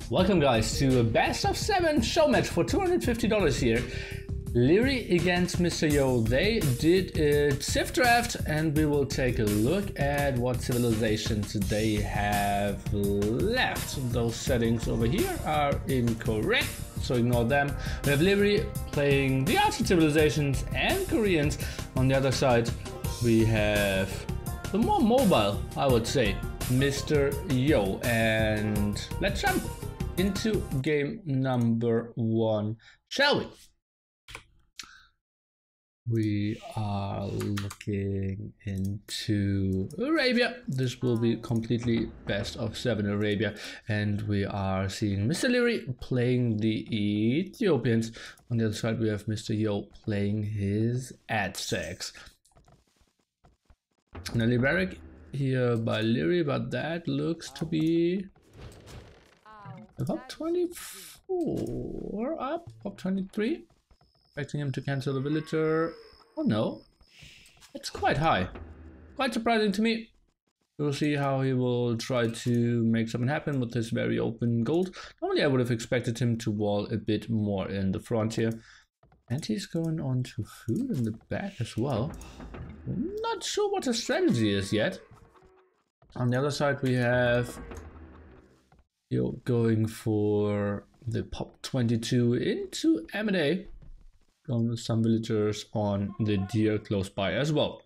Welcome guys to a best of 7 show match for $250 here. Liereyy against Mr. Yo. They did a Civ draft and we will take a look at what civilizations they have left. Those settings over here are incorrect, so ignore them. We have Liereyy playing the Archer civilizations and Koreans. On the other side we have the more mobile, I would say, Mr. Yo. And let's jump into game number 1, shall we? We are looking into Arabia. This will be completely best of 7 Arabia, and we are seeing Mr. Liereyy playing the Ethiopians. On the other side we have Mr. Yo playing his Aztecs. Nelly Barrack here by Liereyy, but that looks to be about 24 up, up 23. Expecting him to cancel the villager. Oh no, it's quite high. Quite surprising to me. We'll see how he will try to make something happen with this very open gold. Normally I would have expected him to wall a bit more in the front here. And he's going on to food in the back as well. Not sure what his strategy is yet. On the other side we have Yo going for the pop 22 into M&A. Going with some villagers on the deer close by as well.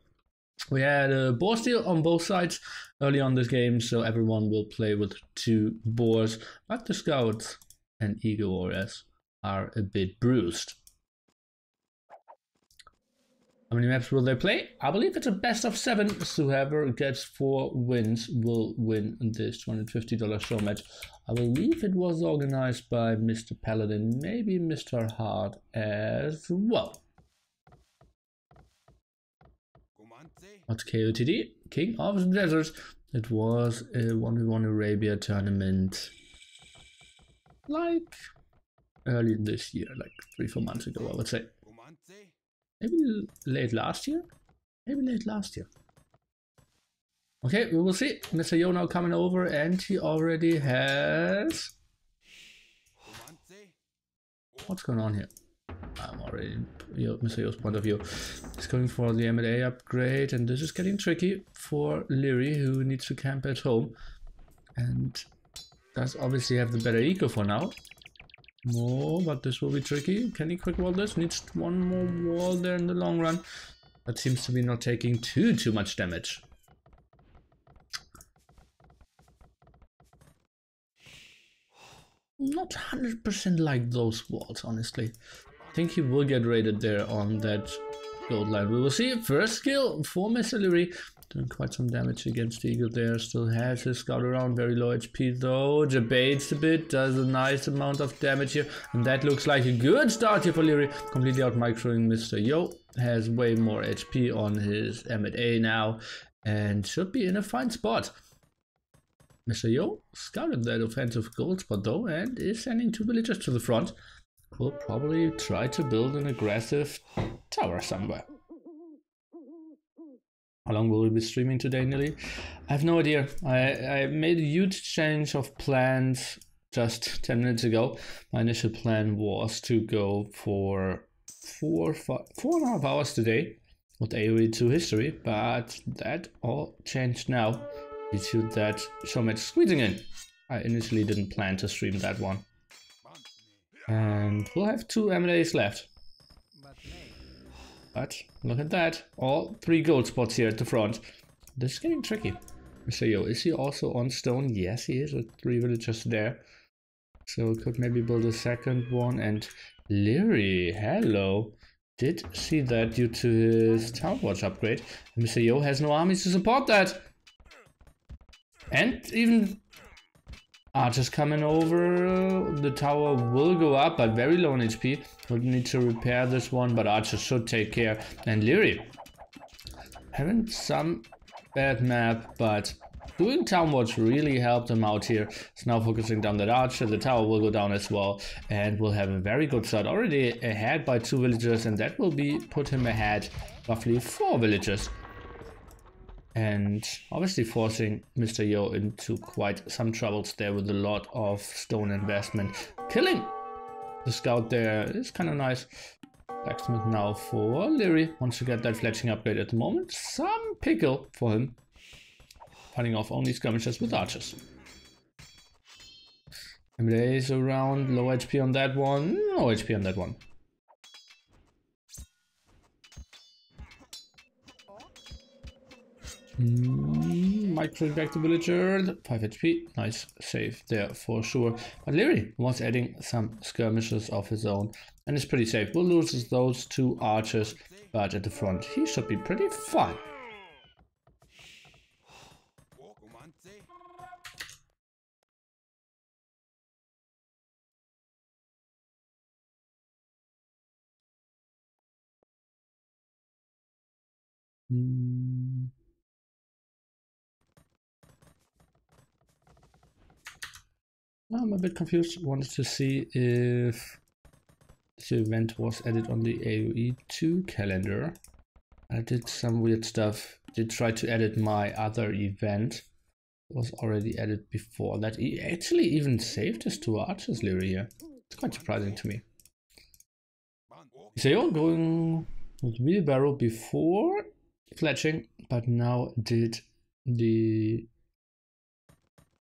We had a boar steal on both sides early on this game, so everyone will play with 2 boars, but the scouts and eagle warriors are a bit bruised. How many maps will they play? I believe it's a best of 7, so whoever gets 4 wins will win this $250 show match. I believe it was organized by Mr. Paladin, maybe Mr. Hart as well. What's KOTD? King of the Desert. It was a 1v1 Arabia tournament like early this year, like 3-4 months ago, I would say. Maybe late last year? Maybe late last year. Okay, we will see. Mr. Yo now coming over, and he already has... What's going on here? I'm already Mr. Yo's point of view. He's going for the M&A upgrade, and this is getting tricky for Liereyy, who needs to camp at home. And does obviously have the better eco for now. More, but this will be tricky. Can he quick wall this? Needs one more wall there in the long run. That seems to be not taking too much damage. Not 100% like those walls, honestly. I think he will get raided there on that gold line. We will see. First kill for Mr. Liereyy. Doing quite some damage against the eagle there. Still has his scout around. Very low HP though. Debates a bit. Does a nice amount of damage here. And that looks like a good start here for Liereyy. Completely out microing Mr. Yo. Has way more HP on his M&A now. And should be in a fine spot. Mr. Yo scouted that offensive gold spot though. And is sending 2 villagers to the front. Will probably try to build an aggressive tower somewhere. How long will we be streaming today, Nelly? I have no idea. I made a huge change of plans just 10 minutes ago. My initial plan was to go for 4.5 hours today with AoE2 History, but that all changed now due to that show match squeezing in. I initially didn't plan to stream that one. And we'll have 2 M&As left. But look at that, all 3 gold spots here at the front. This is getting tricky. Mr. Yo, is he also on stone? Yes, he is, with 3 villagers there. So could maybe build a second one. And Liereyy, hello, did see that due to his town watch upgrade. Mr. Yo has no armies to support that. And even archers coming over, the tower will go up, but very low on HP. We'll need to repair this one, but archers should take care. And Liereyy, having some bad map, but doing town watch really helped him out here. He's now focusing down that archer, the tower will go down as well, and we'll have a very good start. Already ahead by 2 villagers, and that will be put him ahead roughly 4 villagers. And obviously forcing Mr. Yo into quite some troubles there with a lot of stone investment. Killing the scout there is kind of nice. Blacksmith now for Liereyy. Wants to get that fletching upgrade at the moment. Some pickle for him. Fighting off only skirmishers with archers. MLA is around, low HP on that one. No HP on that one. Micro back to villager, 5 HP, nice save there for sure. But Liereyy was adding some skirmishes of his own and is pretty safe. Will lose those 2 archers, but at the front he should be pretty fine. I'm a bit confused. Wanted to see if this event was added on the AoE2 calendar. I did some weird stuff. Did try to edit my other event. It was already added before that. He actually even saved his 2 archers, Liereyy here. It's quite surprising to me. So going with wheelbarrow before fletching, but now did the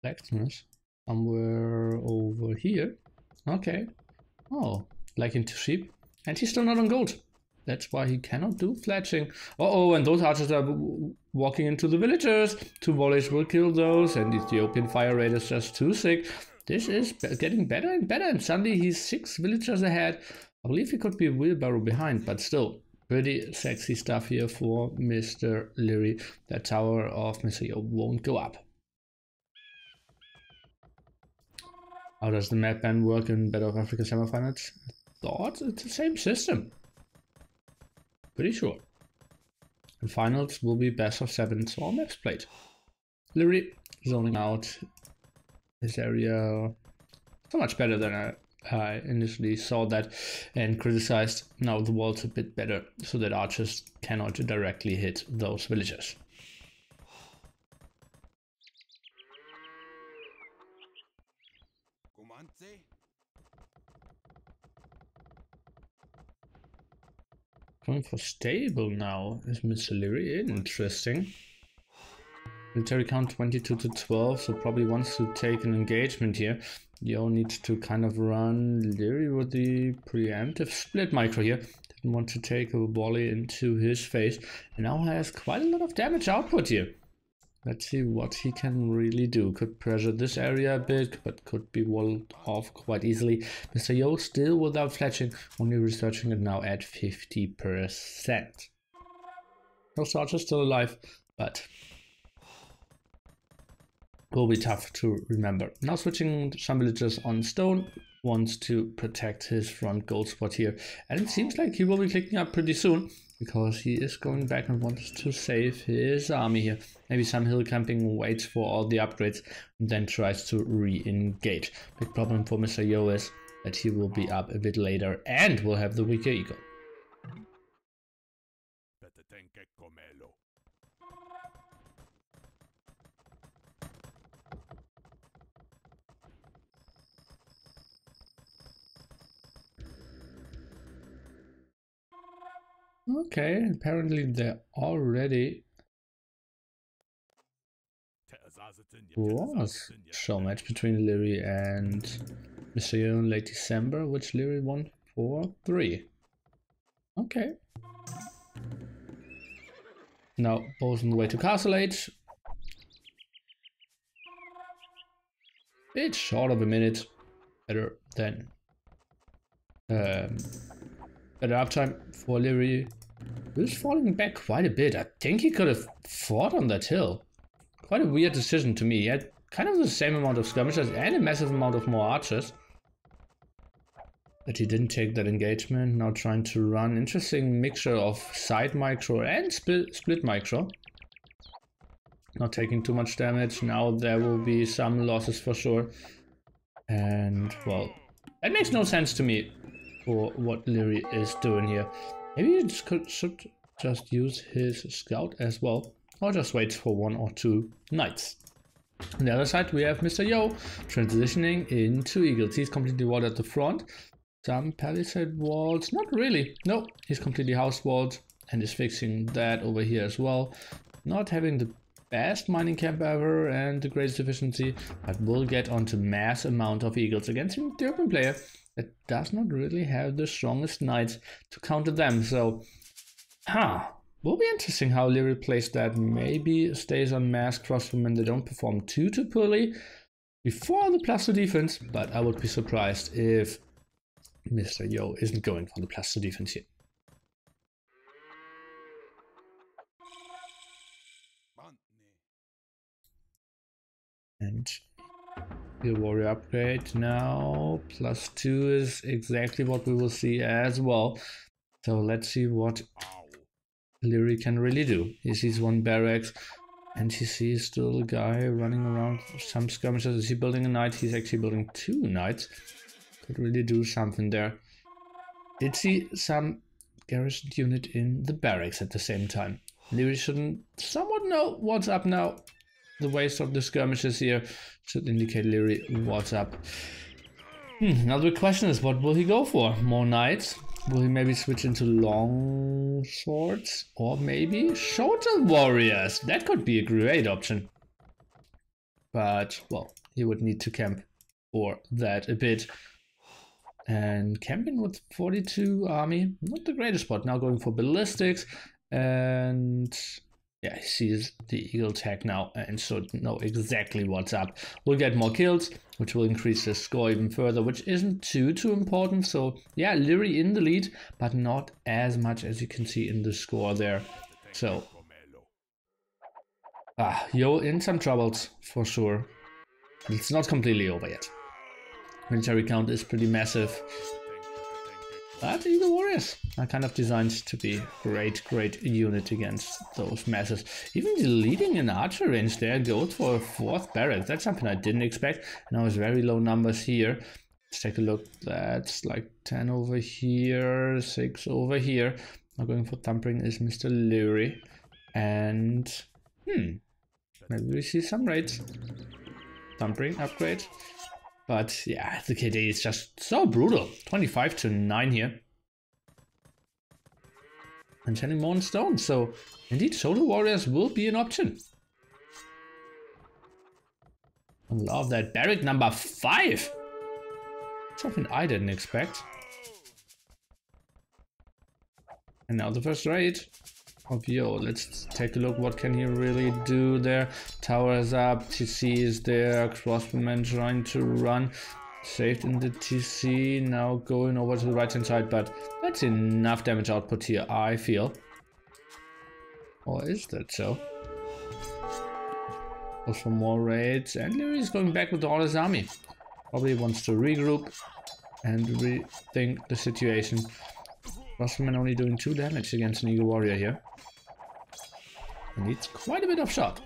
blacksmith somewhere over here. Okay. Oh, like into sheep. And he's still not on gold. That's why he cannot do fletching. Uh-oh, and those archers are walking into the villagers. 2 volleys will kill those, and the Ethiopian fire rate is just too sick. This is getting better and better, and suddenly he's 6 villagers ahead. I believe he could be a wheelbarrow behind, but still. Pretty sexy stuff here for Mr. Liereyy. That tower of Mr. Yo won't go up. How does the map ban work in Battle of Africa semifinals? I thought it's the same system. Pretty sure. And finals will be best of 7, so all maps played. Liereyy zoning out this area so much better than I initially saw that and criticized. Now the wall's a bit better so that archers cannot directly hit those villagers. Going for stable now is Mr. Liereyy. Interesting. Military count 22 to 12, so probably wants to take an engagement here. Yo needs to kind of run Liereyy with the preemptive split micro here. Didn't want to take a volley into his face, and now has quite a lot of damage output here. Let's see what he can really do. Could pressure this area a bit, but could be walled off quite easily. Mr. Yo still without fletching, only researching it now at 50%. No Archer still alive, but will be tough to remember. Now switching some villagers on stone, wants to protect his front gold spot here. And it seems like he will be clicking up pretty soon, because he is going back and wants to save his army here. Maybe some hill camping, waits for all the upgrades, and then tries to re-engage. Big problem for Mr. Yo is that he will be up a bit later and will have the weaker ego. Okay, apparently there already was showmatch between Liereyy and Mr. Yo in late December, which Liereyy won 4-3. Okay. Now both on the way to Castle Age. Bit short of a minute. Better than better uptime for Liereyy. He's falling back quite a bit. I think he could have fought on that hill. Quite a weird decision to me. He had kind of the same amount of skirmishers and a massive amount of more archers. But he didn't take that engagement. Now trying to run. Interesting mixture of side micro and split micro. Not taking too much damage. Now there will be some losses for sure. And well, that makes no sense to me for what Liereyy is doing here. Maybe he should just use his scout as well. or just waits for 1 or 2 knights. On the other side, we have Mr. Yo transitioning into eagles. He's completely walled at the front. Some palisade walls, not really. No, he's completely house walled and is fixing that over here as well. Not having the best mining camp ever and the greatest efficiency, but will get onto mass amount of eagles against the open player that does not really have the strongest knights to counter them. So, will be interesting how Liereyy plays that. Maybe stays on mass crossbowmen that don't perform too poorly before the +2 defense, but I would be surprised if Mr. Yo isn't going for the +2 defense here. And the warrior upgrade now, +2 is exactly what we will see as well. So let's see what Liereyy can really do. He sees 1 barracks and he sees still a guy running around some skirmishes. Is he building a knight? He's actually building 2 knights. Could really do something there. Did see some garrison unit in the barracks at the same time. Liereyy shouldn't somewhat know what's up now. The waste of the skirmishes here should indicate Liereyy what's up. Now the question is, what will he go for? More knights? Will he maybe switch into long swords? Or maybe shorter warriors? That could be a great option. But, well, he would need to camp for that a bit. And camping with 42 army, not the greatest spot. Now going for ballistics, and yeah, he sees the eagle tag now and should know exactly what's up. We'll get more kills, which will increase the score even further, which isn't too important. So yeah, Liereyy in the lead, but not as much as you can see in the score there. So Yo in some troubles for sure. But it's not completely over yet. Military count is pretty massive. But Eagle Warriors are kind of designed to be great unit against those masses. Even deleting an archer range there goes for a 4th barrack. That's something I didn't expect. Now it's very low numbers here. Let's take a look. That's like 10 over here, 6 over here. Now going for thumpering is Mr. Liereyy. And maybe we see some raids. Thumpering upgrade. But yeah, the KD is just so brutal. 25 to 9 here. And sending more on stone. So indeed, solo warriors will be an option. I love that. Barrack number 5. Something I didn't expect. And now the first raid of Yo. Let's take a look. What can he really do there? Tower is up. TC is there. Crossbowman trying to run. Saved in the TC. Now going over to the right hand side. But that's enough damage output here, I feel. Or is that so? Goes for more raids. And Liereyy is going back with all his army. Probably wants to regroup and rethink the situation. Crossbowman only doing 2 damage against an Eagle Warrior here. He needs quite a bit of shot.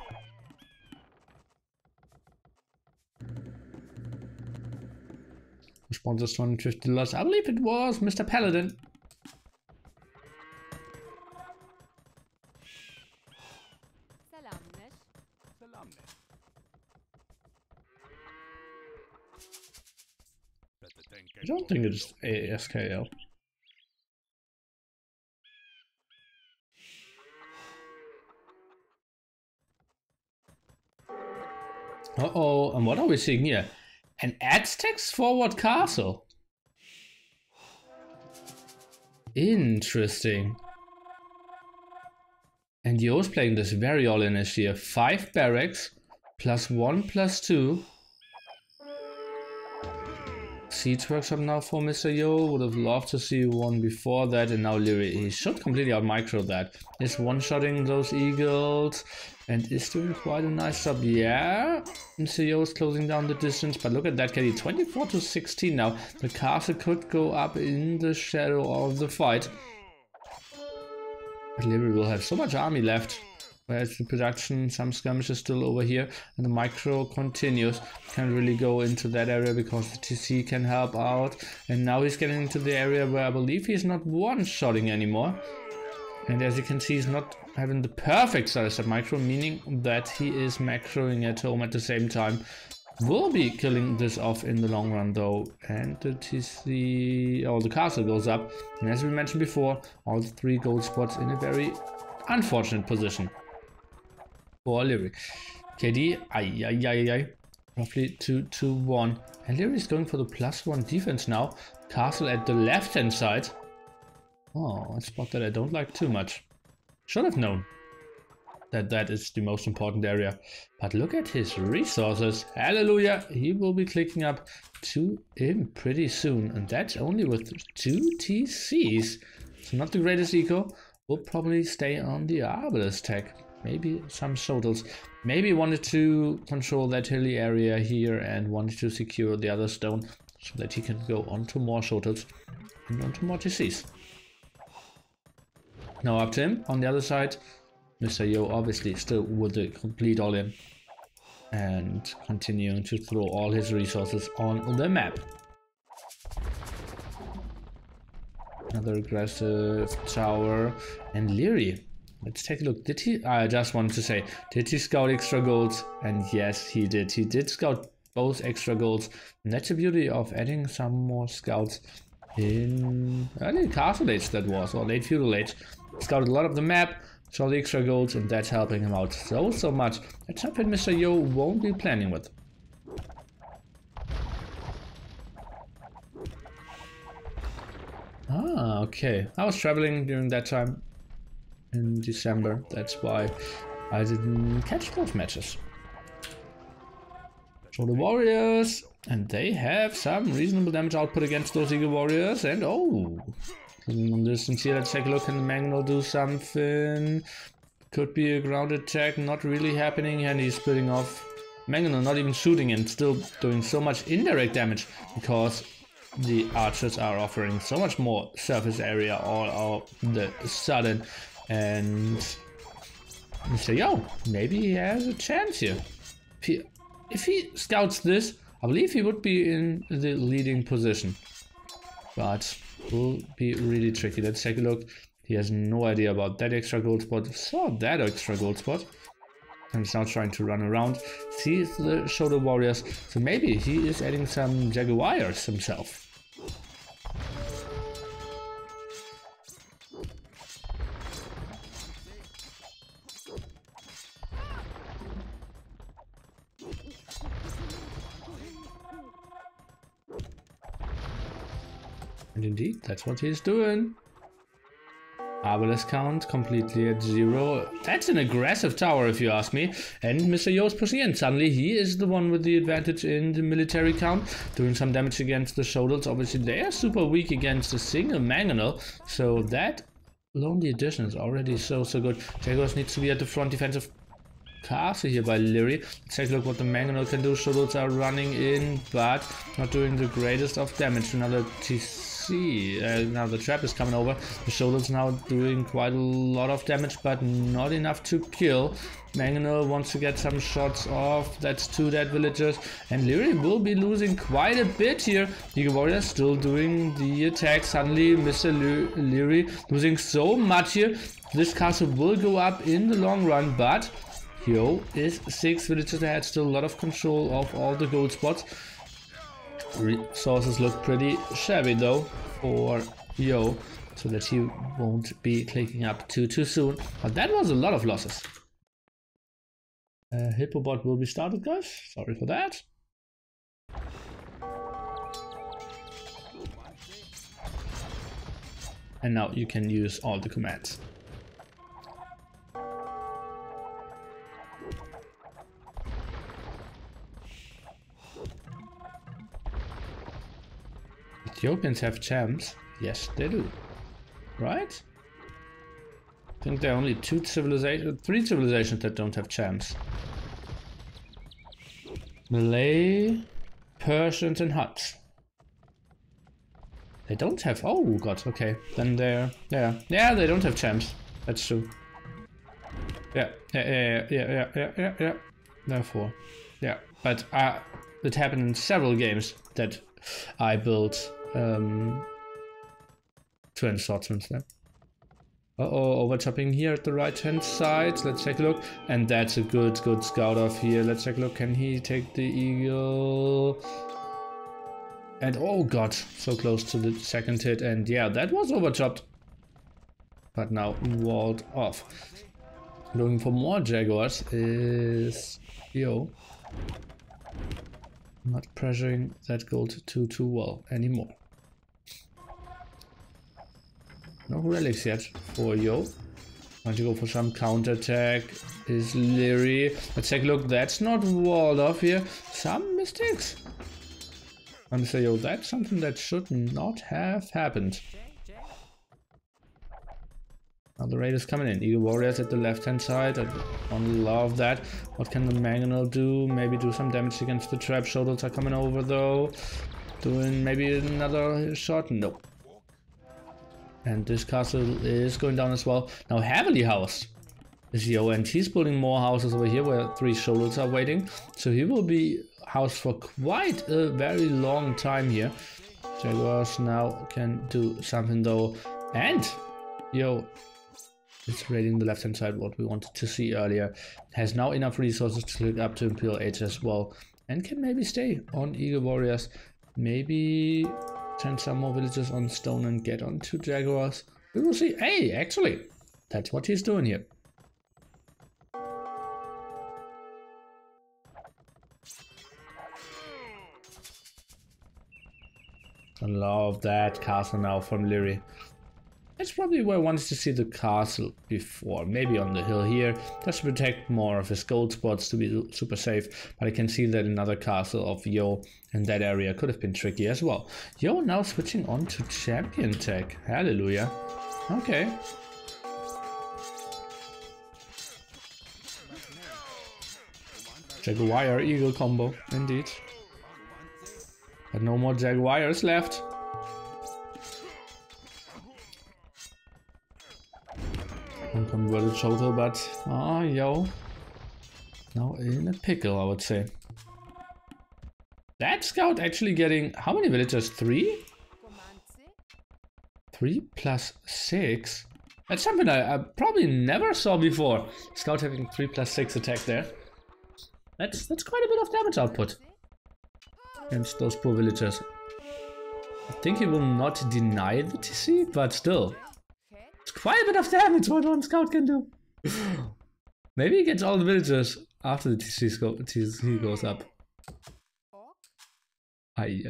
Sponsors $250. I believe it was Mr. Paladin. I don't think it's ASKL. Uh-oh, and what are we seeing here? An Aztec's forward castle. Interesting. And Yo's playing this very all-in-ish here. 5 barracks, +1/+2. Siege workshop now for Mr. Yo. Would have loved to see one before that, and now Liereyy. He should completely out-micro that. Is one-shotting those eagles and is doing quite a nice job. Yeah, Mr. Yo is closing down the distance, but look at that KD. 24 to 16 now. The castle could go up in the shadow of the fight. But Liereyy will have so much army left. Whereas the production, some skirmishes still over here, and the micro continues. Can't really go into that area because the TC can help out. And now he's getting into the area where I believe he's not one-shotting anymore. And as you can see, he's not having the perfect step micro, meaning that he is macroing at home at the same time. Will be killing this off in the long run though. And the TC, the castle goes up. And as we mentioned before, all the 3 gold spots in a very unfortunate position for Liereyy. KD, roughly 2-1. And Liereyy is going for the +1 defense now. Castle at the left hand side. Oh, a spot that I don't like too much. Should have known that that is the most important area. But look at his resources. Hallelujah! He will be clicking up to him pretty soon. And that's only with 2 TCs. So not the greatest eco. Will probably stay on the Arbalet tech. Maybe some Showtals. Maybe wanted to control that hilly area here and wanted to secure the other stone so that he can go on to more Showtals and on to more TCs. Now up to him on the other side. Mr. Yo obviously still with the complete all-in and continuing to throw all his resources on the map. Another aggressive tower. And Liereyy, let's take a look. Did he, I just wanted to say, did he scout extra golds? And yes, he did. He did scout both extra golds. And that's the beauty of adding some more scouts in early castle age that was, or late feudal age. Scouted a lot of the map, saw the extra golds, and that's helping him out so much. That's something Mr. Yo won't be planning with. Ah, okay. I was traveling during that time in December. That's why I didn't catch those matches. So the warriors, and they have some reasonable damage output against those eagle warriors. And oh, on distance here, let's take a look. Can Mangnol do something? Could be a ground attack, not really happening, and he's splitting off. Mangnol not even shooting and still doing so much indirect damage because the archers are offering so much more surface area all of the sudden. And Mr. Yo, maybe he has a chance here. If he scouts this, I believe he would be in the leading position. But will be really tricky. Let's take a look. He has no idea about that extra gold spot. Saw that extra gold spot. And he's now trying to run around. Sees the shoulder warriors. So maybe he is adding some jaguars himself. And indeed, that's what he's doing. Arbalet count completely at 0. That's an aggressive tower if you ask me. And Mr. Yo is pushing in. Suddenly he is the one with the advantage in the military count. Doing some damage against the Showtals. Obviously they are super weak against a single Mangonel. So that lonely addition is already so good. Jaguars needs to be at the front defensive castle here by Liereyy. Let's take a look what the Mangonel can do. Showtals are running in, but not doing the greatest of damage. Another TC. Now the trap is coming over. The Showtals now doing quite a lot of damage, but not enough to kill. Mangonel wants to get some shots off. That's 2 dead villagers. And Liereyy will be losing quite a bit here. The warrior still doing the attack. Suddenly Mr. Liereyy losing so much here. This castle will go up in the long run, but Yo is 6 villagers ahead. Still a lot of control of all the gold spots. Resources look pretty shabby though for Yo, so that he won't be clicking up too soon. But that was a lot of losses. Hippobot will be started, guys. Sorry for that. And now you can use all the commands. Ethiopians have champs. Yes, they do. Right? I think there are only 3 civilizations that don't have champs. Malay, Persians, and Huts. They don't have. Oh god. Okay, then they're they don't have champs. That's true. Yeah. Therefore, yeah. But it happened in several games that I built twin swordsmen there. Uh-oh, overtopping here at the right-hand side. Let's take a look. And that's a good scout off here. Let's take a look. Can he take the eagle? And oh god, so close to the second hit. And yeah, that was overtopped. But now walled off. Looking for more Jaguars is Yo. Not pressuring that gold too well anymore. No relics yet for Yo. Want to go for some counter attack is Liereyy. Let's take a look. That's not walled off here. Some mistakes. I'm saying, yo, that's something that should not have happened. Now the raid is coming in. Eagle Warriors at the left-hand side. I don't love that. What can the Mangonel do? Maybe do some damage against the trap. Shoulders are coming over though. Doing maybe another shot. Nope. And this castle is going down as well. Now heavily housed is Yo, and he's building more houses over here where 3 shoulders are waiting. So he will be housed for quite a very long time here. Jaguars now can do something though. And Yo, it's raiding the left hand side, what we wanted to see earlier. Has now enough resources to look up to Imperial Age as well. And can maybe stay on Eagle Warriors. Maybe send some more villagers on stone and get on to Jaguars. We will see. Hey, actually, that's what he's doing here. I love that castle now from Liereyy. That's probably where I wanted to see the castle before. Maybe on the hill here, just to protect more of his gold spots to be super safe. But I can see that another castle of Yo in that area could have been tricky as well. Yo now switching on to champion tech. Hallelujah. Okay. Jaguar Eagle combo, indeed. But no more Jaguars left. Unconverted shoulder, but Yo. Now in a pickle, I would say. That scout actually getting how many villagers? 3? 3 plus 6? That's something I probably never saw before. Scout having 3 plus 6 attack there. That's quite a bit of damage output against those poor villagers. I think he will not deny the TC, but still. It's quite a bit of damage what one scout can do. Maybe he gets all the villagers after the TC goes up. Ay.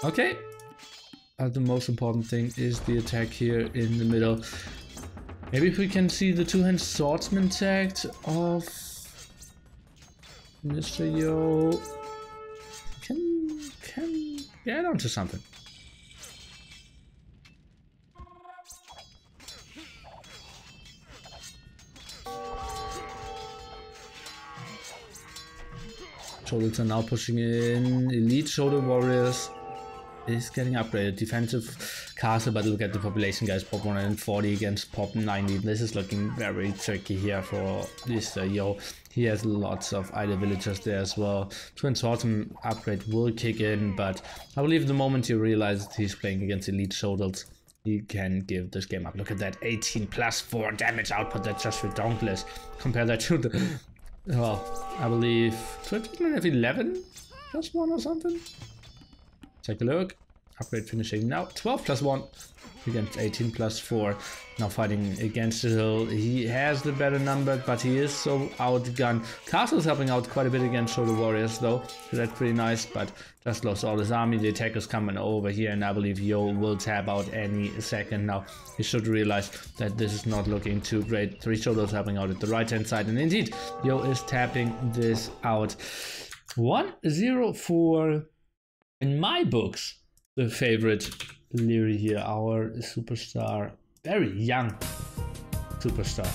Okay. The most important thing is the attack here in the middle. Maybe if we can see the two-hand swordsman tagged of Mr. Yo. Can get onto something. Shoulders are now pushing in. Elite shoulder warriors is getting upgraded. Defensive castle, but look at the population, guys. Pop 140 against pop 90. This is looking very tricky here for this Yo. He has lots of idle villagers there as well. Twin Swordsman upgrade will kick in, but I believe the moment he realizes he's playing against elite shoulders, he can give this game up. Look at that 18 plus 4 damage output. That's just ridiculous. Compare that to the... Well, I believe Twin Swordsman have 11 plus 1 or something. Take a look. Upgrade finishing now. 12 plus 1 against 18 plus 4. Now fighting against the hill. He has the better number, but he is so outgunned. Castle is helping out quite a bit against shoulder warriors though. So that's pretty nice, but just lost all his army. The attack is coming over here, and I believe Yo will tap out any second now. He should realize that this is not looking too great. 3 shoulders helping out at the right hand side, and indeed Yo is tapping this out. 1-0 for, in my books, the favorite Liereyy here, our superstar, very young superstar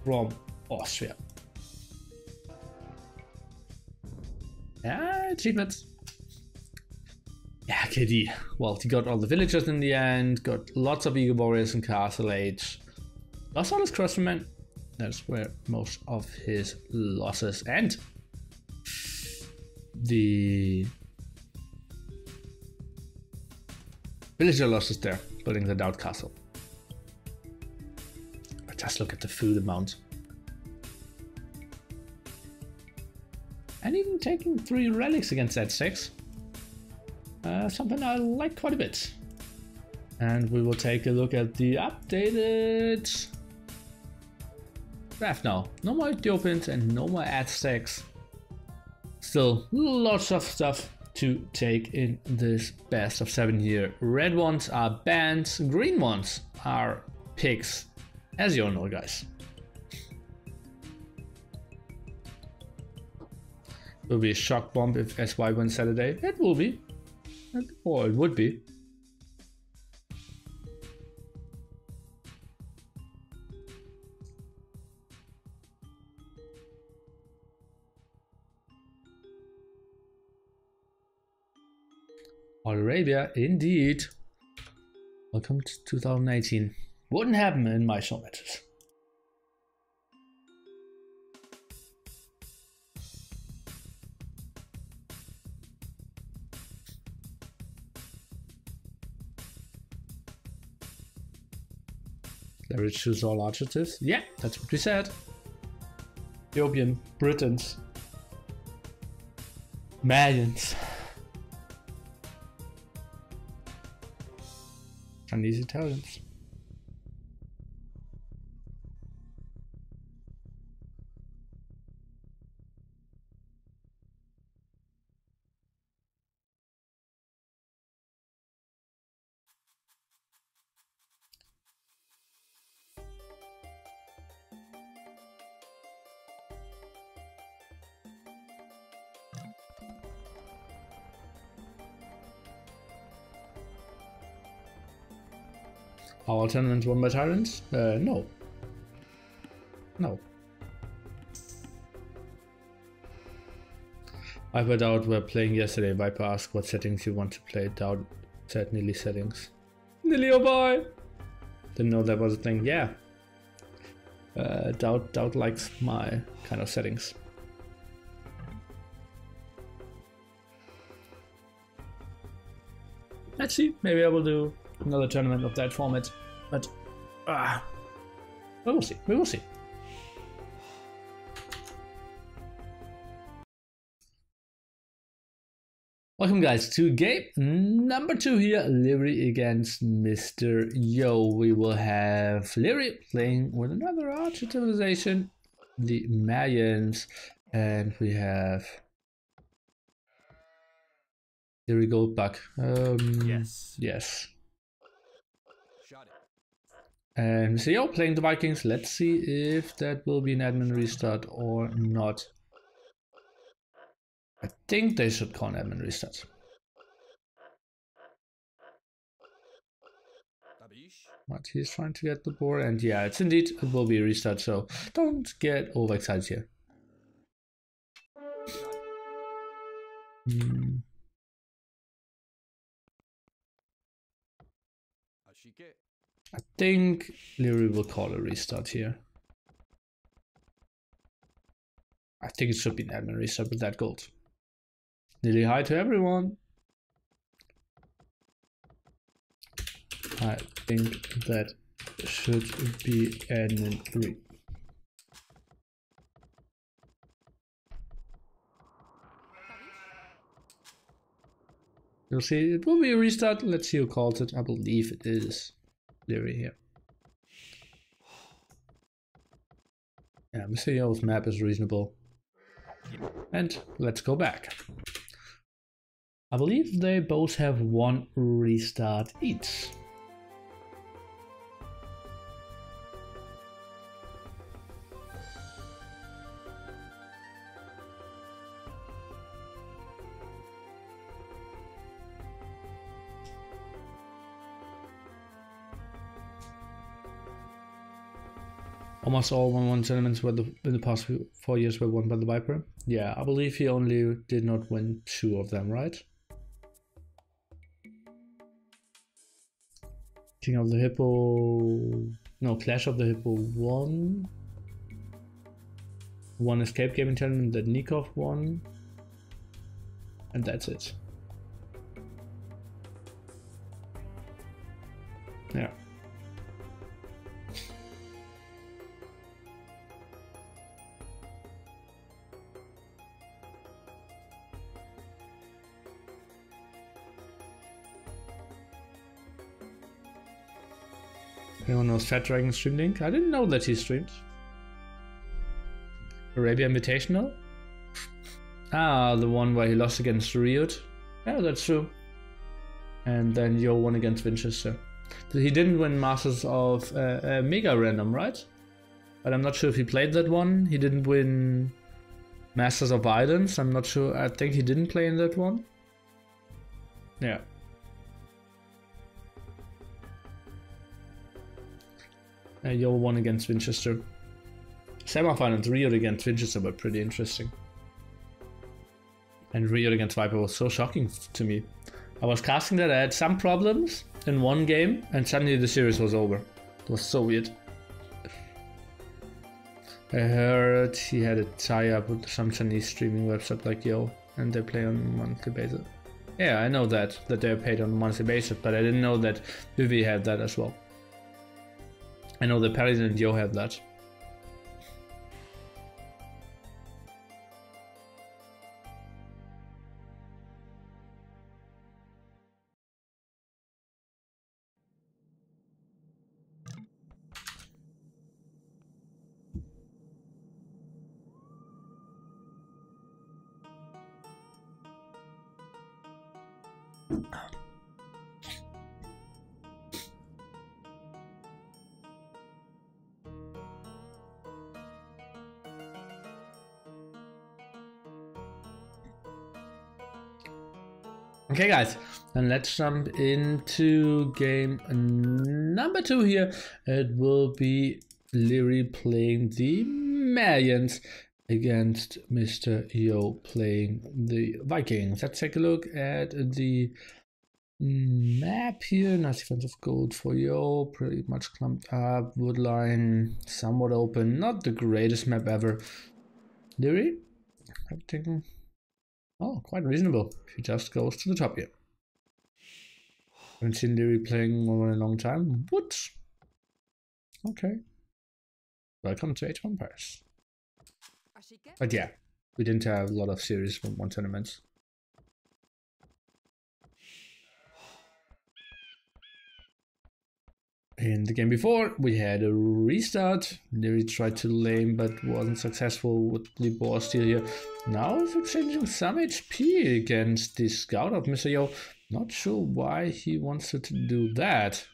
from Austria. Yeah, achievements. Yeah, KD. Well, he got all the villagers in the end, got lots of Eagle Warriors in Castle Age. Lost all his crossmen. That's where most of his losses and the villager losses there, building the DauT castle. just look at the food amount. And even taking 3 relics against that 6. Something I like quite a bit. And we will take a look at the updated draft now. No more Ethiopians and no more Aztecs. Still lots of stuff to take in this best of 7 here. Red ones are bans, green ones are picks, as you all know, guys. Will be a shock bomb if SY wins Saturday. It will be. Or it would be. Arabia, indeed. Welcome to 2018. Wouldn't happen in my show matches. Liereyy choose all adjectives. Yeah, that's what we said. Ethiopian, Britons, Malians, Chinese, Italians. Our tournaments won by Tyrants? No. No. Viper DauT were playing yesterday. Viper asked what settings you want to play. DauT said Nilly settings. Nilly, oh boy! Didn't know that was a thing. Yeah. DauT likes my kind of settings. Let's see. Maybe I will do another tournament of that format, but we will see. We will see. Welcome, guys, to game number 2 here. Liereyy against Mr. Yo. We will have Liereyy playing with another archer civilization, the Mayans, and we have Liereyy Goldbuck. Yes. And Mr. Yo playing the Vikings. Let's see if that will be an admin restart or not. I think they should call an admin restart. But he's trying to get the board, and yeah, it's indeed, it will be a restart, so don't get overexcited here. I think Liereyy will call a restart here. I think it should be an admin restart with that gold. Nearly hi to everyone. I think that should be admin re. You'll see it will be a restart. Let's see who calls it. I believe it is Liereyy here. Yeah, Mr. Yo's map is reasonable. And let's go back. I believe they both have 1 restart each. Almost all 1-1 tournaments were in the past 4 years were won by the Viper. Yeah, I believe he only did not win 2 of them, right? King of the Hippo... No, Clash of the Hippo won. One is Kmkm tournament that Nikov won. And that's it. Yeah. Anyone knows Fat Dragon stream link? I didn't know that he streamed. Arabia Invitational? Ah, the one where he lost against RiuT. Yeah, that's true. And then Yo won against Winchester. He didn't win Masters of Mega Random, right? But I'm not sure if he played that one. He didn't win Masters of Violence. I'm not sure. I think he didn't play in that one. Yeah. Yo won against Winchester. Semifinals, RiuT against Winchester were pretty interesting. And RiuT against Viper was so shocking to me. I was casting that, I had some problems in one game, and suddenly the series was over. It was so weird. I heard he had a tie-up with some Chinese streaming website like Yo, and they play on a monthly basis. Yeah, I know that they're paid on a monthly basis, but I didn't know that Vivi had that as well. I know that Paladin and Yo had that. Okay guys, and let's jump into game number 2 here. It will be Liereyy playing the Malians against Mr. Yo playing the Vikings. Let's take a look at the map here. Nice defensive gold for Yo, pretty much clumped up, woodline somewhat open, not the greatest map ever. Liereyy, I'm thinking, oh, quite reasonable. He just goes to the top here. Haven't seen Liereyy playing over a long time. What? Okay. Welcome to H1 Paris. But yeah, we didn't have a lot of series from one tournaments. In the game before, we had a restart. Liereyy tried to lane, but wasn't successful with the boar steal here. Now he's exchanging some HP against the scout of Mr. Yo. Not sure why he wants to do that.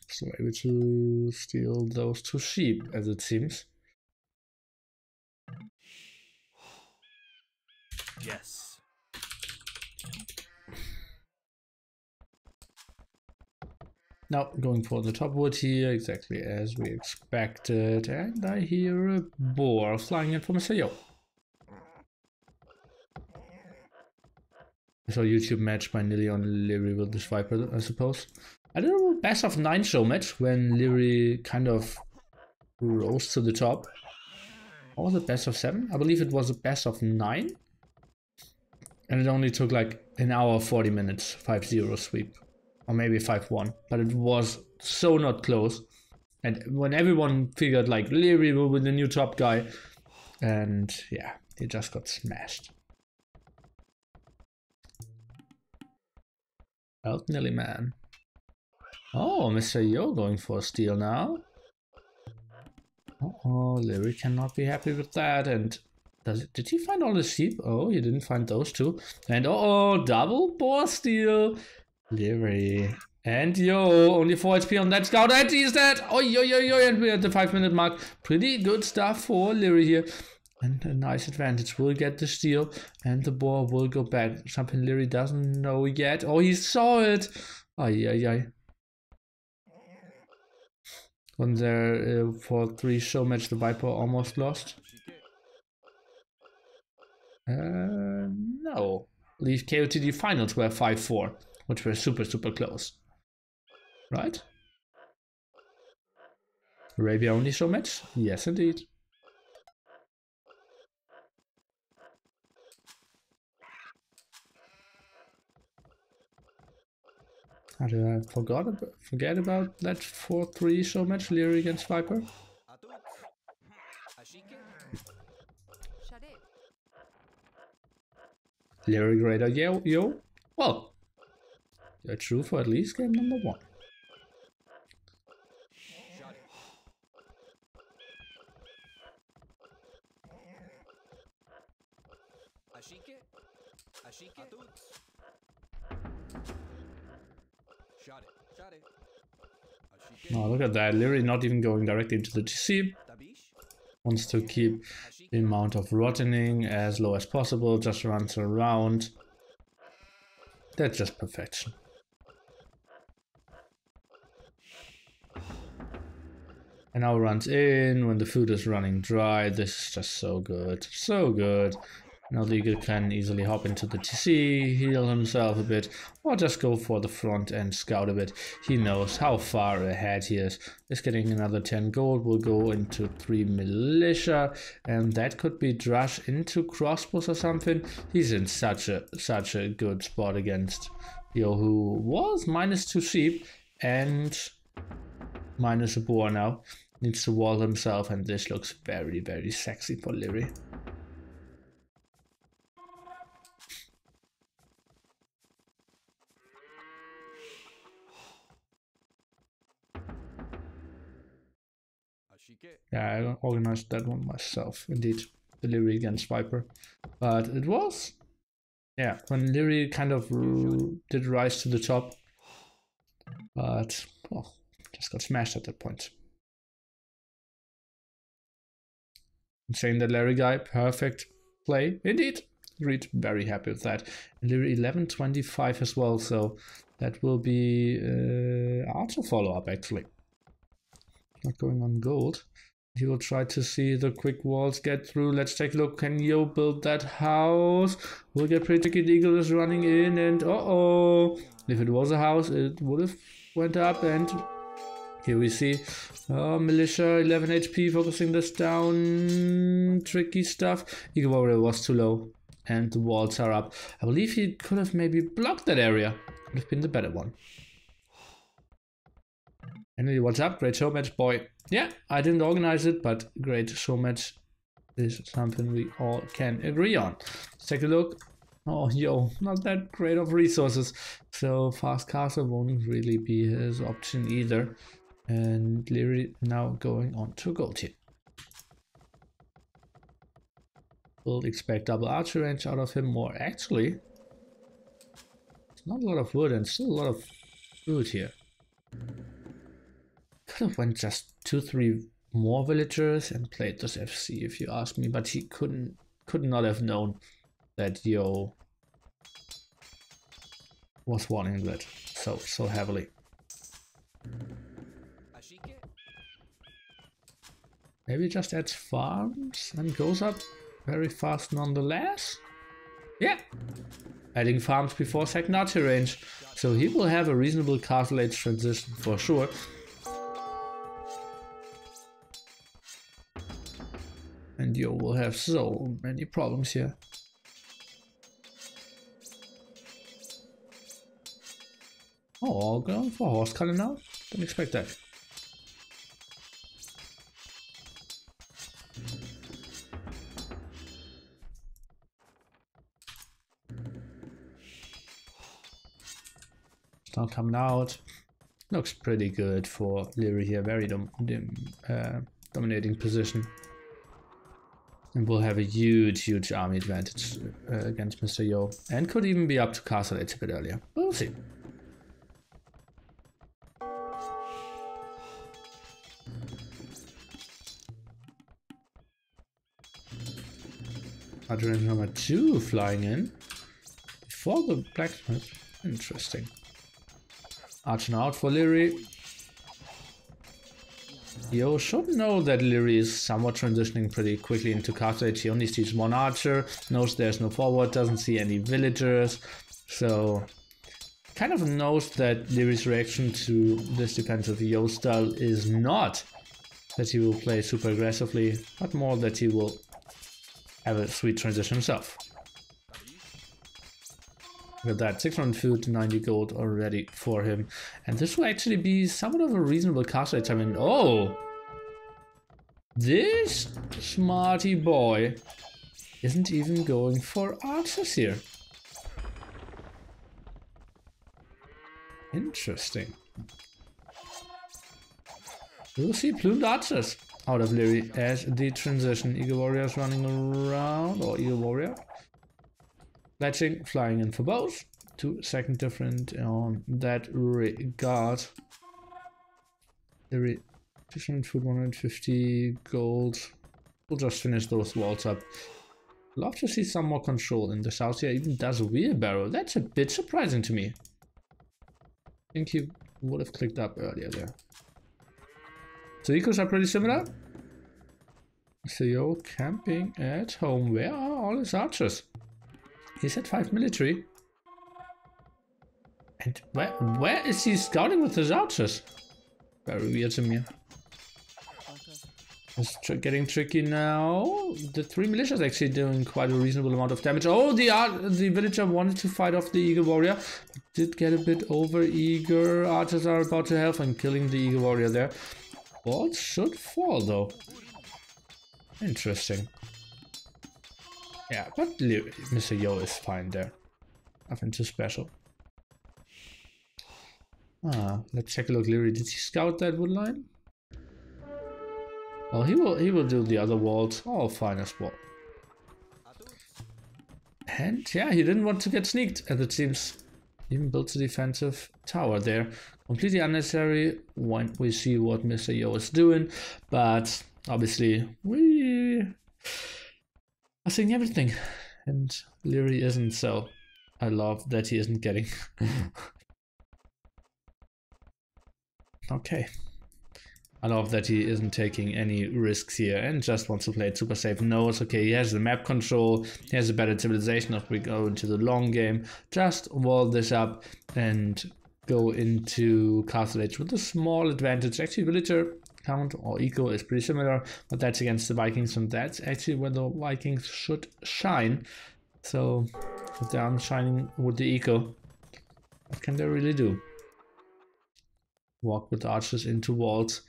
So able to steal those 2 sheep, as it seems. Yes. Now going for the top wood here, exactly as we expected, and I hear a boar flying in from Mr. Yo. I saw a YouTube match by Nilly on Liereyy with this Viper, I suppose. I don't know, best of 9 show match when Liereyy kind of rose to the top. Or was it best of 7? I believe it was a best of 9. And it only took like an hour 40 minutes, 5-0 sweep. Or maybe 5-1. But it was so not close. And when everyone figured like Liereyy will be the new top guy. And yeah, he just got smashed. Out Nilly man. Oh, Mr. Yo going for a steal now. Oh, Liereyy cannot be happy with that. And did he find all the sheep? Oh, he didn't find those 2. And double boar steal. Liereyy and Yo, only 4 HP on that scout, and he's dead. Oh, and we're at the 5-minute mark. Pretty good stuff for Liereyy here. And a nice advantage. We'll get the steal, and the boar will go back. Something Liereyy doesn't know yet. Oh, he saw it. Ay. On there for 3 show match, the Viper almost lost. No. The KOTD finals were 5-4, which were super close. Right? Arabia only show match? Yes, indeed. How did I forget about that 4-3 show match, Liereyy against Viper? Liereyy greater Yo. Well, You're true for at least game number 1. Oh, look at that. Liereyy not even going directly into the TC. Wants to keep the amount of rottening as low as possible. Just runs around. That's just perfection. And now runs in when the food is running dry. This is just so good. So good. Now the eagle can easily hop into the TC, heal himself a bit, or just go for the front and scout a bit. He knows how far ahead he is. He's getting another 10 gold, will go into 3 militia, and that could be Drush into crossbows or something. He's in such a good spot against Yo, who was -2 sheep and minus a boar now. Needs to wall himself, and this looks very, very sexy for Liereyy. Yeah, I organized that one myself, indeed. The Liereyy against Viper. But it was, yeah, when Liereyy kind of did rise to the top. But, well, just got smashed at that point. Saying that Liereyy guy, perfect play, indeed. RiuT very happy with that. And Liereyy 11-25 as well, so that will be Archer follow-up actually. Not going on gold. He will try to see the quick walls get through. Let's take a look. Can Yo build that house? Will get pretty tricky. The eagle is running in, and uh-oh. If it was a house, it would have went up, and here we see militia, 11 HP, focusing this down. Tricky stuff. Eagle warrior was too low, and the walls are up. I believe he could have maybe blocked that area. Would have been the better one. Anyway, what's up? Great showmatch, boy. Yeah, I didn't organize it, but great showmatch is something we all can agree on. Let's take a look. Oh, Yo, not that great of resources. So fast castle won't really be his option either. And Liereyy now going on to gold here. We'll expect double archer range out of him more. Actually, it's not a lot of wood and still a lot of food here. Could have went just 2-3 more villagers and played this FC if you ask me, but he could not have known that Yo was wanting that so heavily. Maybe just adds farms and goes up very fast nonetheless. Yeah, adding farms before second archer range, so he will have a reasonable castle age transition for sure. And Yo will have so many problems here. Oh, going for horse color now? Didn't expect that. Start coming out. Looks pretty good for Liereyy here. Very dominating position. And will have a huge army advantage against Mr. Yo. And could even be up to castle age a bit earlier. We'll see. Archer number 2 flying in before the blacksmith. Interesting. Arching out for Liereyy. Yo should know that Liereyy is somewhat transitioning pretty quickly into castle age. He only sees 1 archer, knows there's no forward, doesn't see any villagers, so kind of knows that Lierey's reaction to this defensive Yo style is not that he will play super aggressively, but more that he will have a sweet transition himself. Look at that, 600 food, 90 gold already for him. And this will actually be somewhat of a reasonable castle age. I mean, oh! This smarty boy isn't even going for archers here. Interesting. We'll see plumed archers out of Liereyy as the transition. Eagle Warriors running around, or Eagle Warrior. Fletching, flying in for both. 2 second different on that regard. Liereyy, 200 food, 150 gold. We'll just finish those walls up. Love to see some more control in the south here. Even does a wheelbarrow. That's a bit surprising to me. I think he would have clicked up earlier there. So ecos are pretty similar. So yo, camping at home. Where are all his archers? He's at 5 military. And where is he scouting with his archers? Very weird to me. It's getting tricky now. The 3 militias actually doing quite a reasonable amount of damage. Oh, the villager wanted to fight off the Eagle Warrior. Did get a bit over eager. Archers are about to help and killing the Eagle Warrior there. Balls should fall though. Interesting. Yeah, but Mr. Yo is fine there. Nothing too special. Let's take a look. Liereyy, did he scout that wood line? Well, he will do the other walls. All fine as well. And yeah, he didn't want to get sneaked, as it seems. Even built a defensive tower there. Completely unnecessary when we see what Mr. Yo is doing, but obviously we are seeing everything, and Liereyy isn't. So I love that he isn't getting. Okay. I love that he isn't taking any risks here and just wants to play it super safe. Knows, okay, he has the map control, he has a better civilization if we go into the long game. Just wall this up and go into Castle Age with a small advantage. Actually, villager count or eco is pretty similar, but that's against the Vikings, and that's actually where the Vikings should shine. So if they aren't shining with the eco, what can they really do? Walk with archers into walls.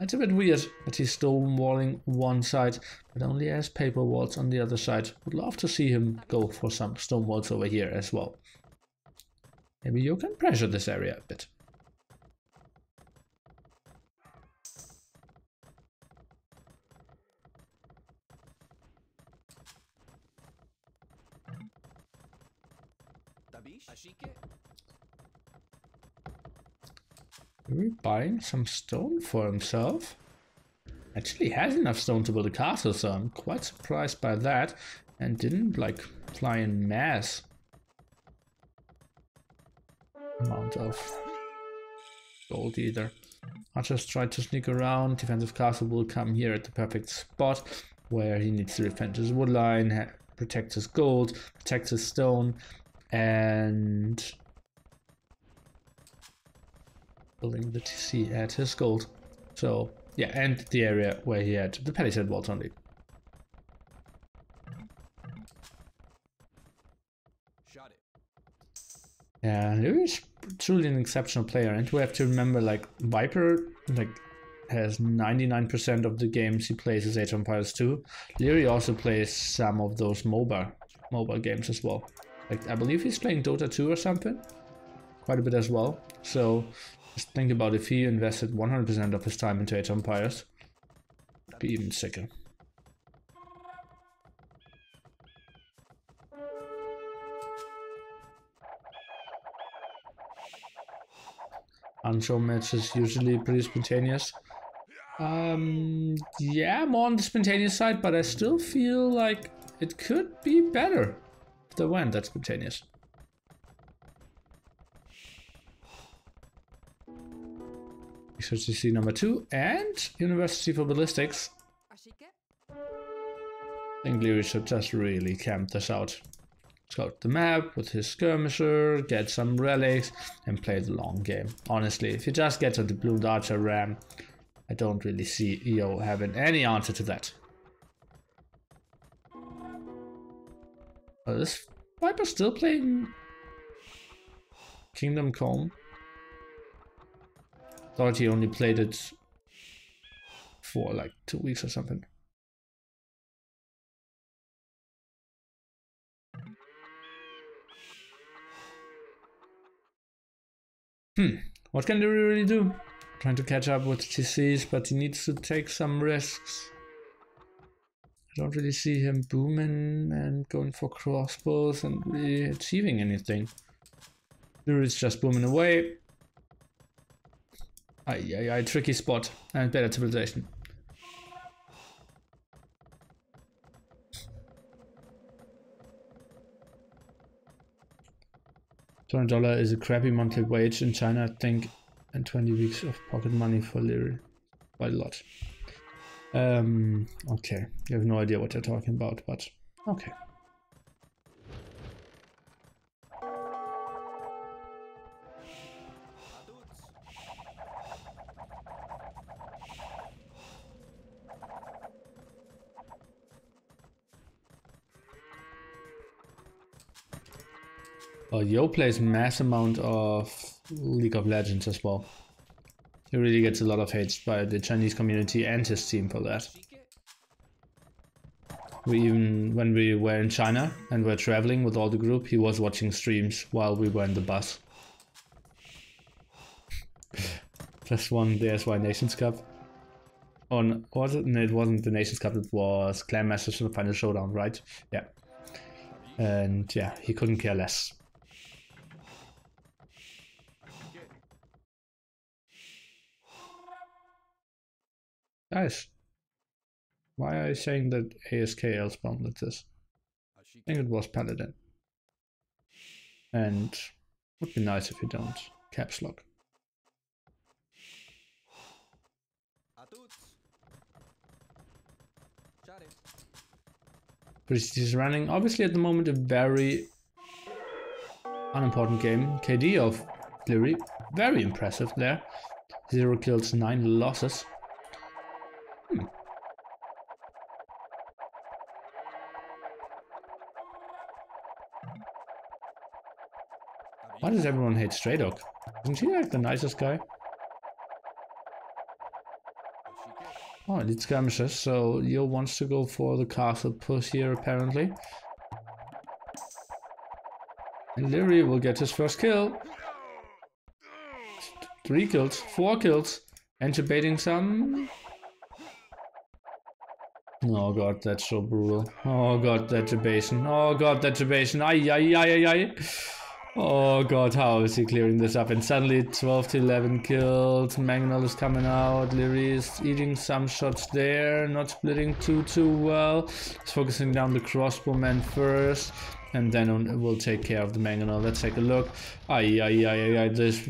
It's a bit weird that he's stonewalling one side, but only has paper walls on the other side. Would love to see him go for some stone walls over here as well. Maybe you can pressure this area a bit. Maybe buying some stone for himself. Actually has enough stone to build a castle, so I'm quite surprised by that. And didn't like fly in mass amount of gold either. I just tried to sneak around. Defensive castle will come here at the perfect spot where he needs to defend his wood line, protect his gold, protect his stone, and building the TC at his gold. So yeah, and the area where he had the palisade walls only. Shot it. Yeah, Liereyy is truly an exceptional player, and we have to remember, like, Viper has 99% of the games he plays as Age of Empires 2. Liereyy also plays some of those mobile games as well. Like, I believe he's playing Dota 2 or something, quite a bit as well. So just think about if he invested 100% of his time into Age of Empires, it'd be even sicker. Showmatch is usually pretty spontaneous. Yeah, more on the spontaneous side, but I still feel like it could be better if they weren't that spontaneous. HCC number 2 and University for Ballistics. I think Liereyy should just really camp this out. Scout the map with his skirmisher, get some relics, and play the long game. Honestly, if he just gets on the blue archer ram, I don't really see EO having any answer to that. Oh, this Viper still playing Kmkm. Thought he only played it for like 2 weeks or something. What can they really do? Trying to catch up with TCs, but he needs to take some risks. I don't really see him booming and going for crossbows and really achieving anything. Lierey's just booming away. Tricky spot and better civilization. $200 is a crappy monthly wage in China, I think, and 20 weeks of pocket money for Liereyy. Quite a lot. Okay, I have no idea what they're talking about, but okay. Yo plays mass amount of League of Legends as well. He really gets a lot of hate by the Chinese community and his team for that. When we were in China and were traveling with all the group, he was watching streams while we were in the bus. Just won the SY Nations Cup. Oh, was it? No, it wasn't the Nations Cup, it was Clan Masters for the final showdown, right? Yeah. And yeah, he couldn't care less. Guys, why are you saying that ASKL spawned with this? I think it was Paladin. And would be nice if you don't. Caps lock. Priest is running, obviously at the moment, a very unimportant game. KD of Liereyy, very impressive there. 0 kills, 9 losses. Why does everyone hate Stray Dog? Isn't he like the nicest guy? Oh, it needs skirmishes, so Yo wants to go for the castle push here apparently. And Liereyy will get his first kill. 3 kills, 4 kills. Intubating some. Oh god, that's so brutal. Oh god, that debation. Oh god, that debation. Ay. Oh god, how is he clearing this up? And suddenly 12 to 11 kills. Mangonel is coming out. Liereyy is eating some shots there. Not splitting too well. He's focusing down the crossbowman first. And then we'll take care of the Mangonel. Let's take a look. Ay. This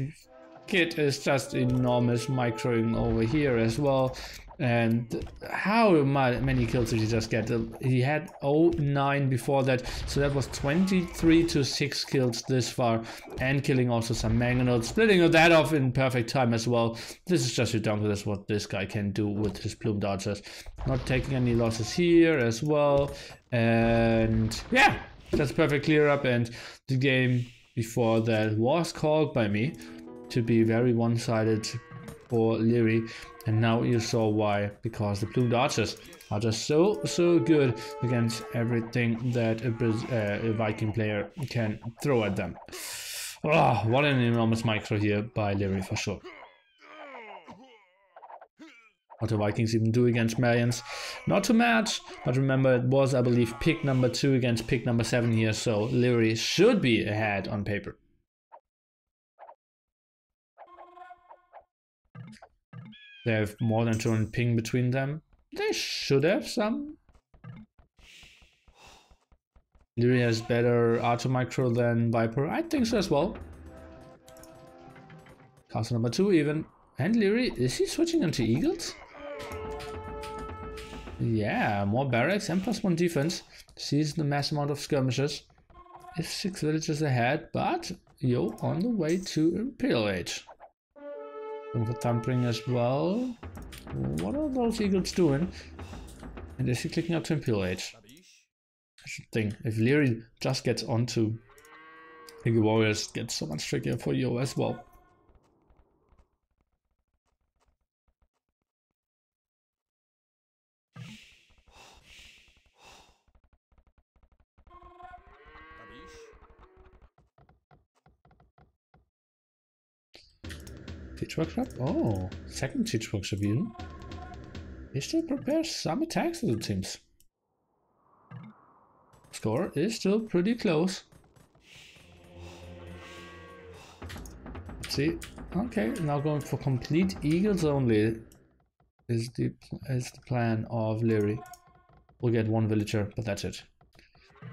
kid is just enormous, microing over here as well. And how many kills did he just get? He had 09 before that, so that was 23 to 6 kills this far, and killing also some Mangonels, splitting that off in perfect time as well. This is just ridiculous what this guy can do with his plumed archers. Not taking any losses here as well, and yeah, that's perfect clear up. And the game before that was called by me to be very one-sided for Liereyy, and now you saw why, because the plumed archers are just so good against everything that a Viking player can throw at them. Oh, what an enormous micro here by Liereyy for sure. What the Vikings even do against Malians, not too much, but remember it was, I believe, pick number 2 against pick number 7 here, so Liereyy should be ahead on paper. They have more than 200 ping between them. They should have some. Liereyy has better auto micro than Viper. I think so as well. Castle number 2 even. And Liereyy, is he switching into Eagles? Yeah, more barracks and +1 defense. Sees the mass amount of skirmishes. Is 6 villages ahead, but Yo on the way to Imperial Age. Going for Thumpering as well. What are those Eagles doing? And is he clicking up to Imperial Age? That's the thing. If Liereyy just gets onto Biggie Warriors, gets so much trickier for Yo as well. Siege workshop? Oh, second siege workshop even. He still prepares some attacks, it seems. Score is still pretty close. Let's see. Okay, now going for complete eagles only is the plan of Liereyy. We'll get one villager, but that's it.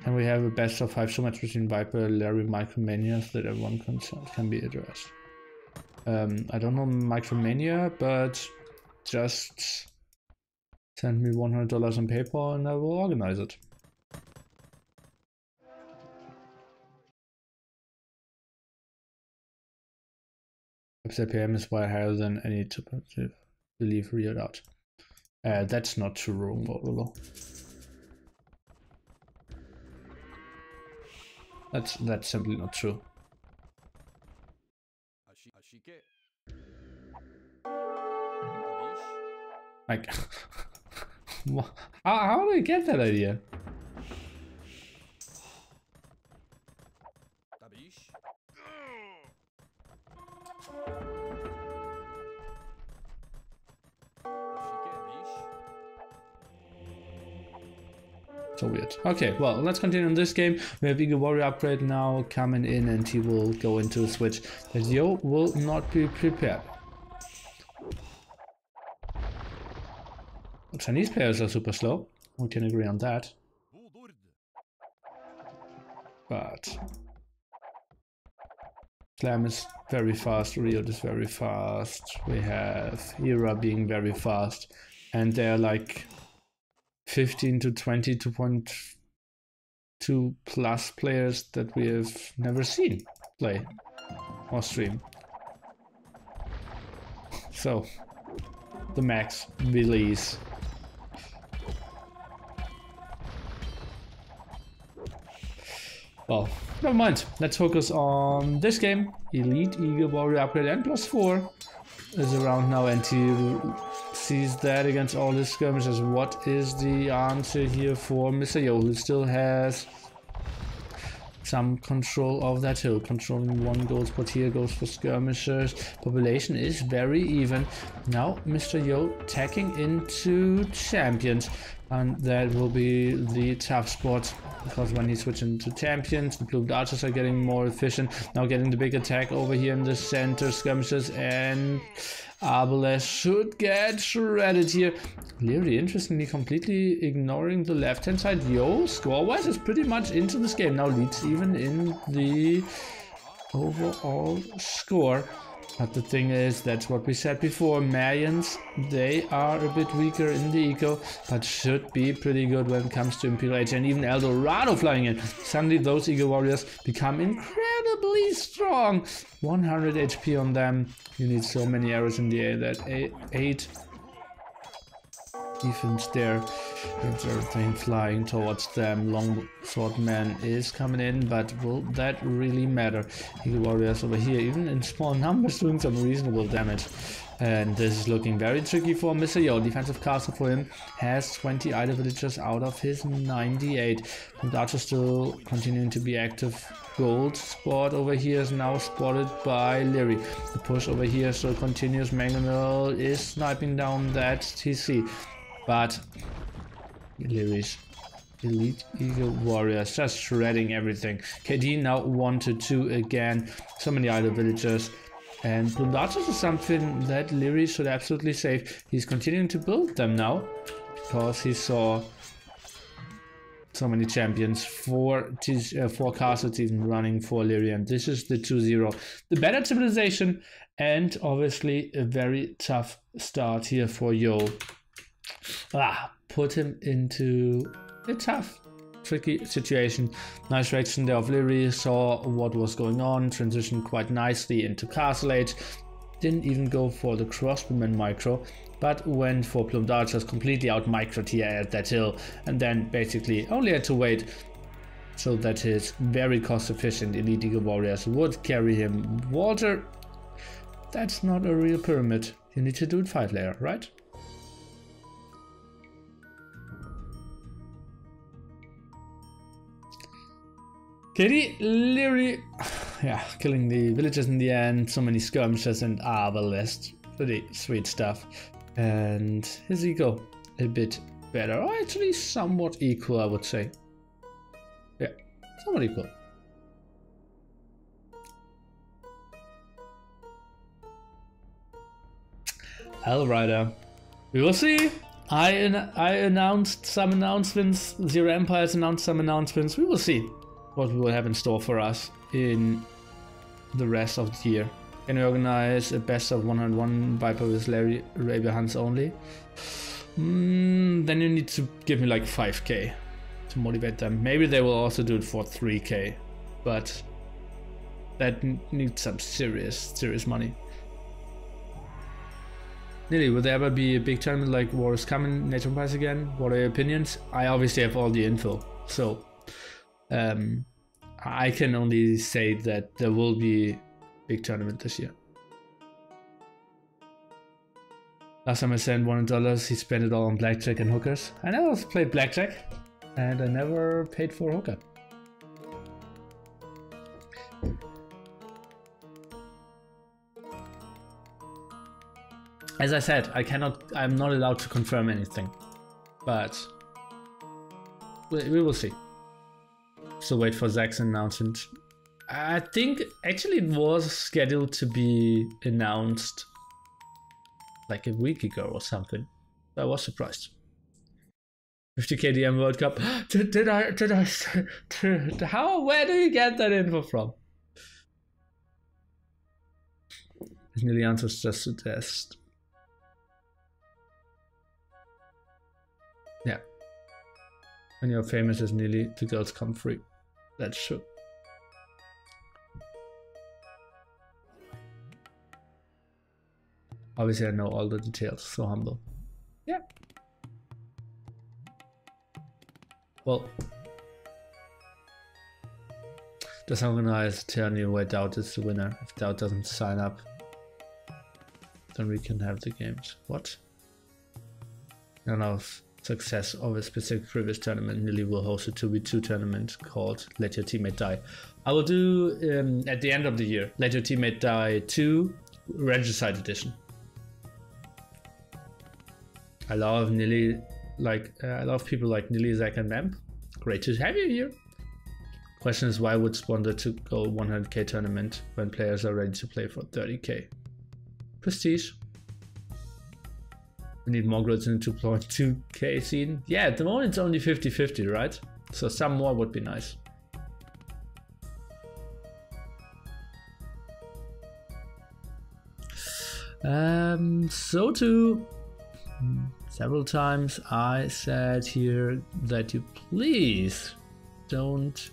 And we have a best of 5 Showmatch between Viper, Liereyy, Micromania, so that everyone can be addressed. I don't know Micromania, but just send me $100 on PayPal and I will organize it. If PM is way higher than any to believe RiuT. That's not true, Lolo. That's simply not true. Like, how do I get that idea? So weird. Okay, well, let's continue in this game. We have Eagle Warrior upgrade now coming in and he will go into a switch that Yo will not be prepared. Chinese players are super slow. We can agree on that. But Slam is very fast, RiuT is very fast. We have Hera being very fast. And they're like 15 to 22.2 plus players that we have never seen play or stream. So, the max release. Well, never mind. Let's focus on this game. Elite Eagle Warrior upgrade and +4 is around now, and he sees that against all his skirmishes. What is the answer here for Mr. Yo, who still has some control of that hill? Controlling one goal spot here, goes for skirmishers. Population is very even. Now Mr. Yo tacking into champions, and that will be the tough spot. Because when he switches into champions, the blue archers are getting more efficient. Now getting the big attack over here in the center, skirmishes, and Arbalet should get shredded here. Liereyy, interestingly, completely ignoring the left-hand side. Yo, score-wise, is pretty much into this game. Now leads even in the overall score. But the thing is, that's what we said before, Marians, they are a bit weaker in the eco, but should be pretty good when it comes to Imperial Age, and even Eldorado flying in. Suddenly those Eagle Warriors become incredibly strong. 100 HP on them. You need so many arrows in the air that 8 defense there. It's everything flying towards them. Long sword man is coming in, but will that really matter? Eagle Warriors over here, even in small numbers, doing some reasonable damage. And this is looking very tricky for Mr. Yo. Defensive castle for him has 20 idle villagers out of his 98. And Archer still continuing to be active. Gold spot over here is now spotted by Liereyy. The push over here still continues. Mangonel is sniping down that TC. But Lierey's Elite Eagle Warriors just shredding everything. KD now 1-2 again. So many idle villagers. And blue archers is something that Liereyy should absolutely save. He's continuing to build them now because he saw so many champions, 4 castles even running for Liereyy, and this is the 2-0. The better civilization, and obviously a very tough start here for Yo. Put him into a tough, tricky situation. Nice reaction there of Liereyy, saw what was going on, transitioned quite nicely into Castle Age. Didn't even go for the crossbowman micro, but went for plumed archers, completely out microed here at that hill, and then basically only had to wait so that his very cost efficient Elite Eagle Warriors would carry him. Walter, that's not a real pyramid. You need to do it 5 layer, right? KD, Liereyy, yeah, killing the villagers in the end. So many skirmishes and Arbalet. Pretty sweet stuff. And his eco a bit better. Or actually somewhat equal, I would say. Yeah, somewhat equal. Hellrider. We will see. I announced some announcements. Zero Empires announced some announcements. We will see what we will have in store for us in the rest of the year. Can we organize a best of 101 Viper with Liereyy hunts only? Then you need to give me like 5k to motivate them. Maybe they will also do it for 3k, but that needs some serious money. Liereyy, will there ever be a big tournament like War is Coming, Nature Prize again? What are your opinions? I obviously have all the info, so I can only say that there will be a big tournament this year. Last time I sent $100, he spent it all on blackjack and hookers. I never played blackjack, and I never paid for a hooker. As I said, I'm not allowed to confirm anything, but we will see. So wait for Zach's announcement. I think actually it was scheduled to be announced like a week ago or something. I was surprised. 50k DM World Cup. Where do you get that info from? His nearly answers just suggest. Yeah. When you're famous as nearly, the girls come free. That's true. Obviously I know all the details, so humble. Yeah. Well. Just organize a tourney where DauT is the winner. If DauT doesn't sign up, then we can have the games. What? None of success of a specific previous tournament, Liereyy will host a 2v2 tournament called Let Your Teammate Die. I will do at the end of the year, Let Your Teammate Die 2 Regicide Edition. I love Liereyy, I love people like Liereyy, Zach and Memp. Great to have you here. Question is, why would sponsor to go 100k tournament when players are ready to play for 30k? Prestige. We need more grids in 2.2k scene. Yeah, at the moment it's only 50-50, right? So some more would be nice. So too, several times I said here that you please don't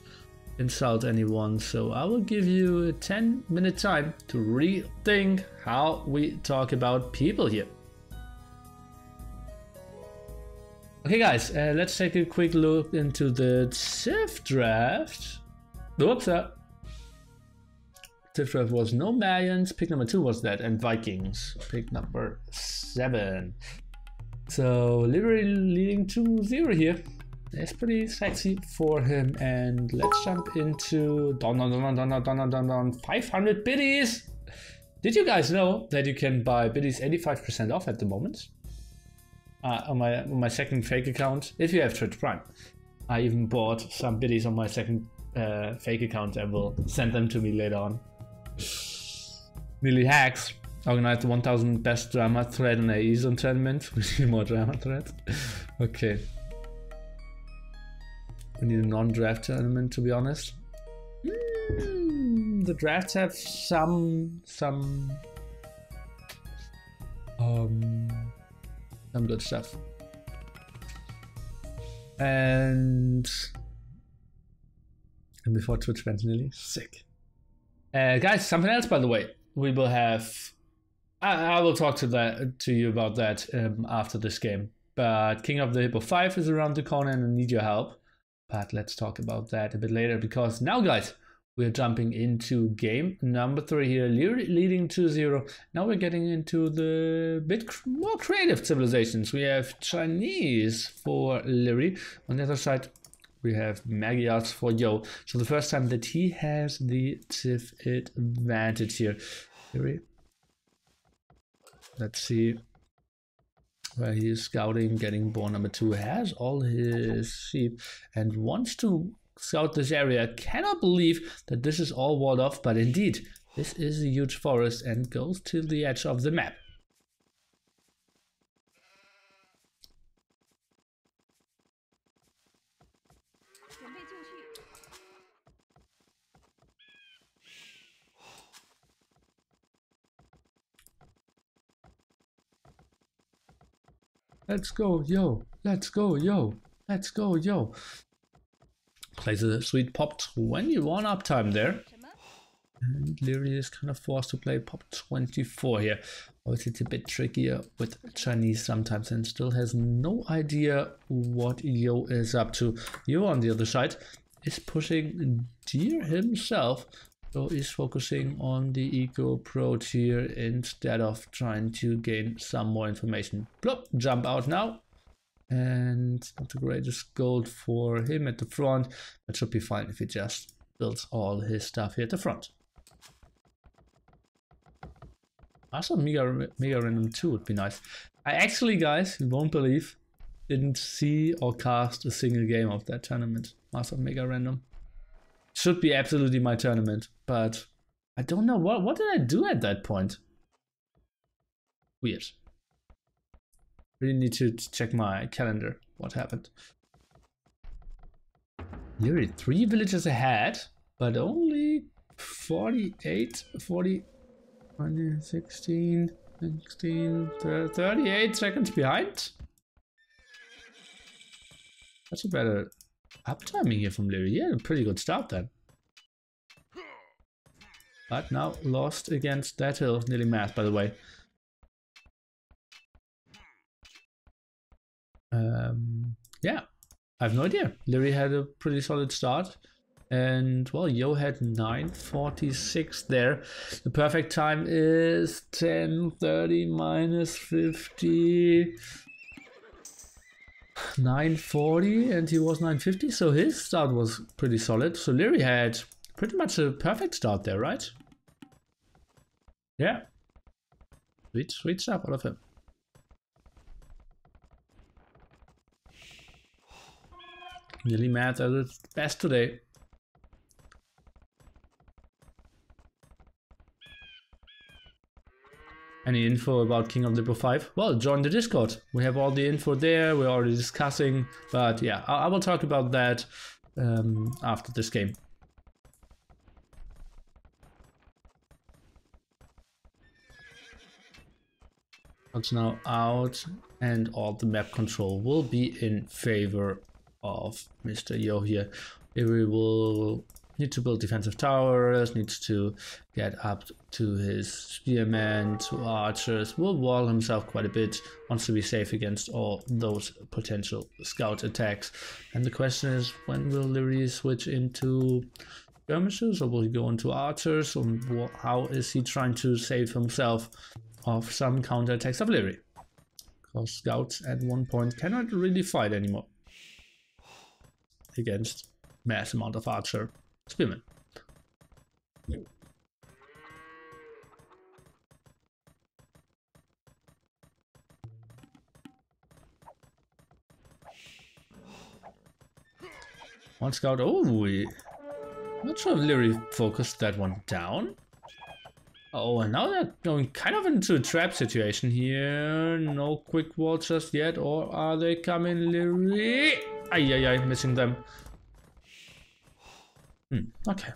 insult anyone, so I will give you a 10-minute time to rethink how we talk about people here. Okay guys, let's take a quick look into the Civ draft. Oops, Civ draft was no Mayans, pick number 2 was that, and Vikings, pick number 7. So Liereyy leading 2-0 here. That's pretty sexy for him, and let's jump into 500 biddies. Did you guys know that you can buy biddies 85% off at the moment? On my second fake account, if you have Twitch Prime. I even bought some biddies on my second fake account and will send them to me later on. Liereyy hacks. Organize the 1000 best drama thread in AE zone tournament. We need more drama threads. Okay. We need a non-draft tournament, to be honest. The drafts have some good stuff. And before Twitch went Liereyy, sick. Guys, something else, by the way. We will have. I will talk to you about that after this game. But King of the Hippo 5 is around the corner and I need your help. But let's talk about that a bit later, because now, guys, we're jumping into game number 3 here. Liereyy leading 2-0. Now we're getting into the bit more creative civilizations. We have Chinese for Liereyy. On the other side, we have Magyars for Yo. So the first time that he has the Civ advantage here. Let's see where he is scouting, getting born number 2, has all his sheep and wants to scout this area. Cannot believe that this is all walled off, but indeed, this is a huge forest and goes to the edge of the map. Let's go, yo. Let's go, yo. Let's go, yo. Plays a sweet pop 21 uptime there. And Liereyy is kind of forced to play pop 24 here. Obviously, it's a bit trickier with Chinese sometimes and still has no idea what Yo is up to. Yo, on the other side, is pushing Deer himself. So he's focusing on the eco pro tier instead of trying to gain some more information. Plop, jump out now. And not the greatest gold for him at the front. That should be fine if he just builds all his stuff here at the front. Also, Mega Random 2 would be nice. I actually, guys, you won't believe, didn't see or cast a single game of that tournament. Master of Mega Random. Should be absolutely my tournament, but I don't know what did I do at that point. Weird. Really need to check my calendar. What happened? Liereyy 3 villages ahead, but only 48, 40, 16, 38 seconds behind. That's a better uptiming here from Liereyy. Yeah, a pretty good start then. But now lost against that hill, nearly math by the way. Yeah, I have no idea. Liereyy had a pretty solid start. And well, Yo had 9:46 there. The perfect time is 10:30 minus 50. 9:40 and he was 9:50, so his start was pretty solid. So Liereyy had pretty much a perfect start there, right? Yeah. Sweet stuff out of him. Nearly mad at its best today. Any info about King of the Bo7? Well, join the Discord. We have all the info there. We're already discussing. But yeah, I will talk about that after this game. It's now out, and all the map control will be in favor of Mr. Yo here. We will need to build defensive towers, needs to get up to his spearmen, to archers, will wall himself quite a bit, wants to be safe against all those potential scout attacks. And the question is, when will Liereyy switch into skirmishers, or will he go into archers, or how is he trying to save himself of some counterattacks of Liereyy? Because scouts at one point cannot really fight anymore against mass amount of archer spearmen. One scout. Oh, not sure if Liereyy focused that one down. Oh, and now they're going kind of into a trap situation here. No quick wall just yet, or are they coming, Liereyy? Ay, missing them. Okay.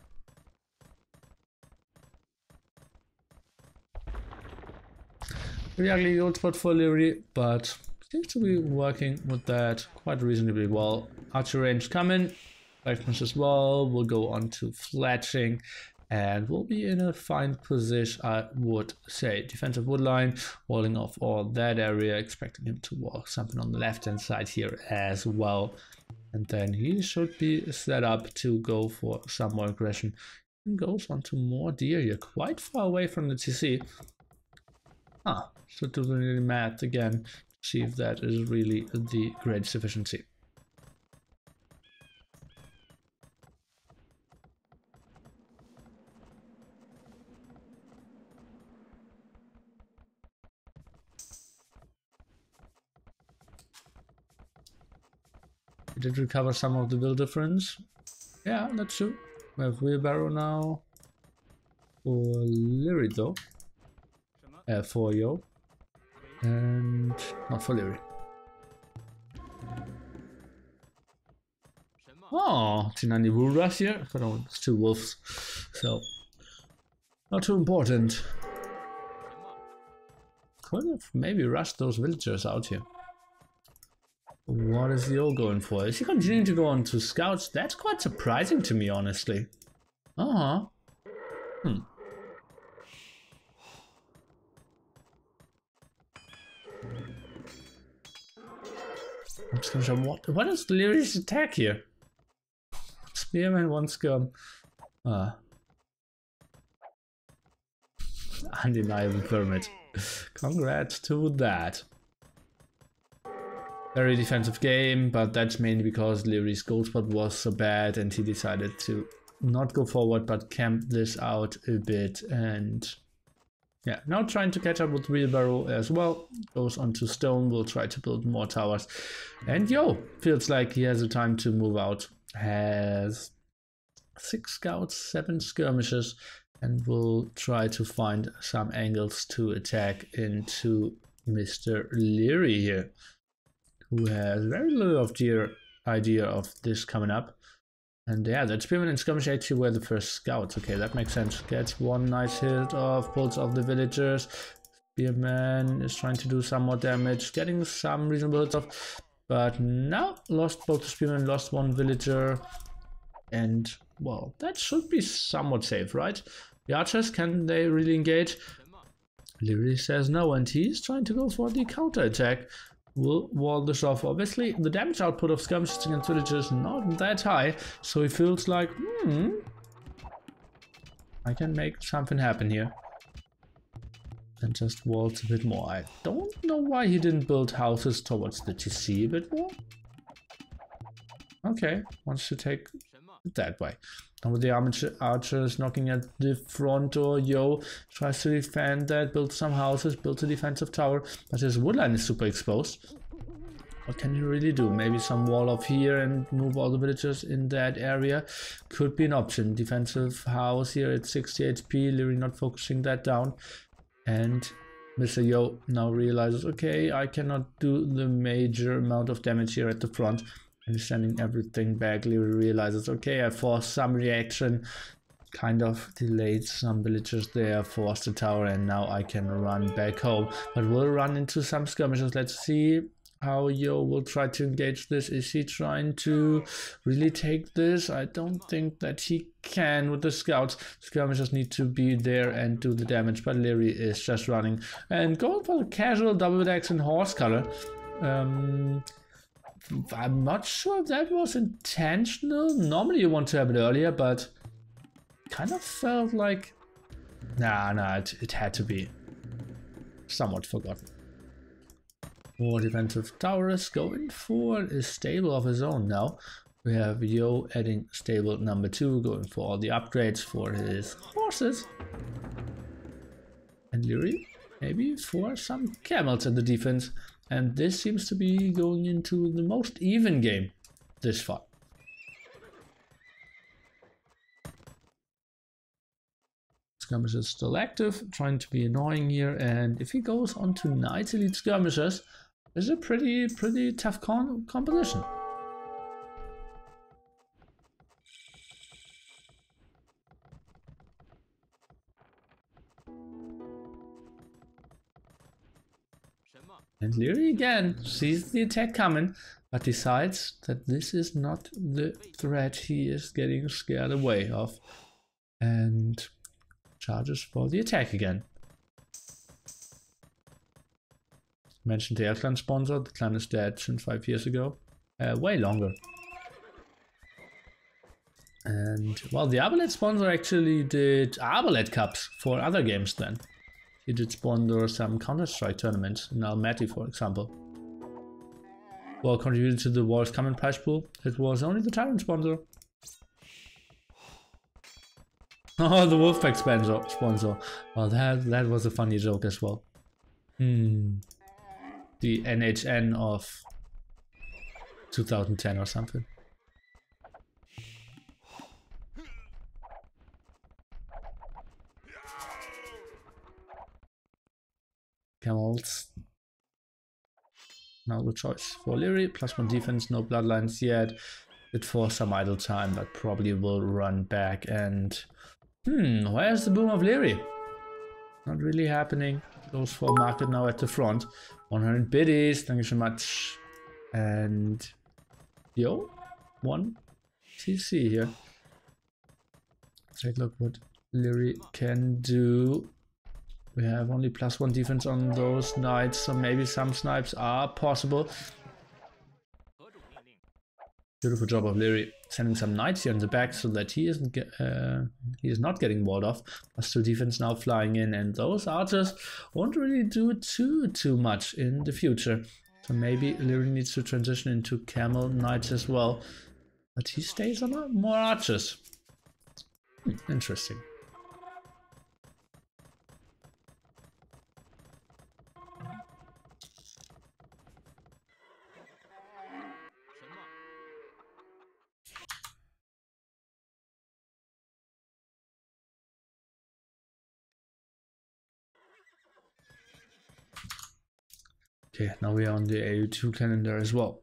Pretty ugly old spot for Liereyy, but seems to be working with that quite reasonably well. Archer range coming, rifles as well. We'll go on to fletching, and we'll be in a fine position, I would say. Defensive woodline, walling off all that area, expecting him to walk something on the left hand side here as well. And then he should be set up to go for some more aggression. He goes on to more deer here, quite far away from the TC. So doing really math again, to see if that is really the greatest efficiency. We did recover some of the will difference. Yeah, that's true. We have wheelbarrow now. For Liereyy though. For Yo. And not for Liereyy. Oh, T90 Wool Rush here. Oh no, it's 2 wolves. So, not too important. Could have maybe rushed those villagers out here. What is Yo going for? Is he continuing to go on to scouts? That's quite surprising to me, honestly. Uh-huh. I'm just gonna show what is Lierey's attack here? Spearman, 1 skirm. Undeniable pyramid. Congrats to that. Very defensive game, but that's mainly because Lierey's gold spot was so bad and he decided to not go forward but camp this out a bit. And yeah, now trying to catch up with wheelbarrow as well. Goes onto stone, will try to build more towers. And Yo feels like he has a time to move out. Has 6 scouts, 7 skirmishes, and will try to find some angles to attack into Mr. Liereyy here, who has very little of the idea of this coming up. And yeah, that spearman and skirmish actually were the first scouts. Okay, that makes sense. Gets 1 nice hit off, pulls off the villagers. Spearman is trying to do some more damage, getting some reasonable hits off. But now lost both the spearmen, lost 1 villager. And well, that should be somewhat safe, right? The archers, can they really engage? Liereyy says no, and he's trying to go for the counter attack. Will wall this off. Obviously, the damage output of skirmishes against villagers is not that high, so he feels like, I can make something happen here. And just walls a bit more. I don't know why he didn't build houses towards the TC a bit more. Okay, wants to take it that way. Now with the archers knocking at the front door, Yo tries to defend that, build some houses, build a defensive tower, but his woodline is super exposed. What can you really do? Maybe some wall off here and move all the villagers in that area could be an option. Defensive house here at 60 HP, Liereyy not focusing that down. And Mr. Yo now realizes, okay, I cannot do the major amount of damage here at the front. And sending everything back. Liereyy realizes, okay, I forced some reaction, kind of delayed some villagers there, forced the tower, and now I can run back home. But we'll run into some skirmishes. Let's see how Yo will try to engage this. Is he trying to really take this? I don't think that he can with the scouts. Skirmishers need to be there and do the damage, but Liereyy is just running and going for the casual double axe and horse color. I'm not sure if that was intentional. Normally you want to have it earlier, but kind of felt like it had to be somewhat forgotten. More defensive towers going for a stable of his own now. We have Yo adding stable number 2, going for all the upgrades for his horses. And Liereyy maybe for some camels in the defense. And this seems to be going into the most even game this far. Skirmishers is still active, trying to be annoying here, and if he goes on to Knights Elite Skirmishers, it's a pretty tough composition. And Liereyy again sees the attack coming, but decides that this is not the threat he is getting scared away of, and charges for the attack again. Mentioned the clan sponsor. The clan is dead since 5 years ago. Way longer. And well, the Arbalet sponsor actually did Arbalet Cups for other games then. He did sponsor some Counter-Strike tournaments in Almaty, for example. Well, contributed to the War's Common prize pool. It was only the Tyrant sponsor. Oh, the Wolfpack sponsor. Well, that was a funny joke as well. The NHN of 2010 or something. Camels. Now the choice for Liereyy. +1 defense, no bloodlines yet. It for some idle time, but probably will run back and... where's the boom of Liereyy? Not really happening. Goes for market now at the front. 100 biddies, thank you so much. And... yo, 1 TC here. Take a look what Liereyy can do. We have only +1 defense on those knights, so maybe some snipes are possible. Beautiful job of Liereyy sending some knights here in the back so that he is not getting walled off. +2 defense now flying in, and those archers won't really do too much in the future. So maybe Liereyy needs to transition into camel knights as well. But he stays on more archers. Interesting. Okay, now we are on the AoE2 calendar as well.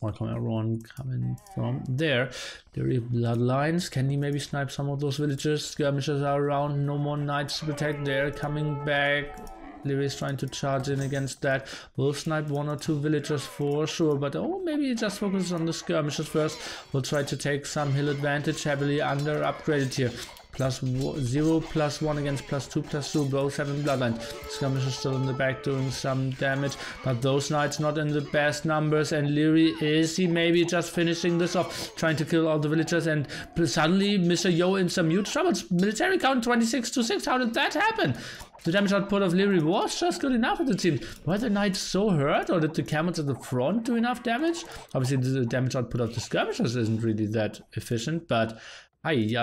Welcome everyone coming from there. Liereyy bloodlines. Can he maybe snipe some of those villagers? Skirmishers are around, no more knights to protect. They're coming back. Liereyy is trying to charge in against that. Will snipe 1 or 2 villagers for sure, but maybe he just focuses on the skirmishers first. We'll try to take some hill advantage, heavily under upgraded here. +0, +1 against +2, +2, Bo7 bloodline. Skirmishers still in the back doing some damage, but those knights not in the best numbers. And Liereyy, is he maybe just finishing this off, trying to kill all the villagers, and suddenly Mr. Yo in some huge troubles. Military count 26 to 6. How did that happen? The damage output of Liereyy was just good enough, it seems. Were the knights so hurt, or did the camels at the front do enough damage? Obviously the damage output of the skirmishers isn't really that efficient, but ay.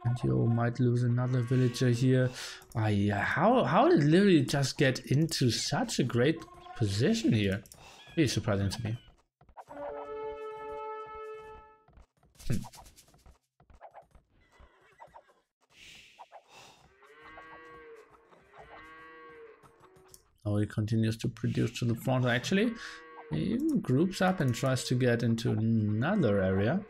And you might lose another villager here. How did Liereyy just get into such a great position here? Really surprising to me. Now he continues to produce to the front. Actually, he even groups up and tries to get into another area.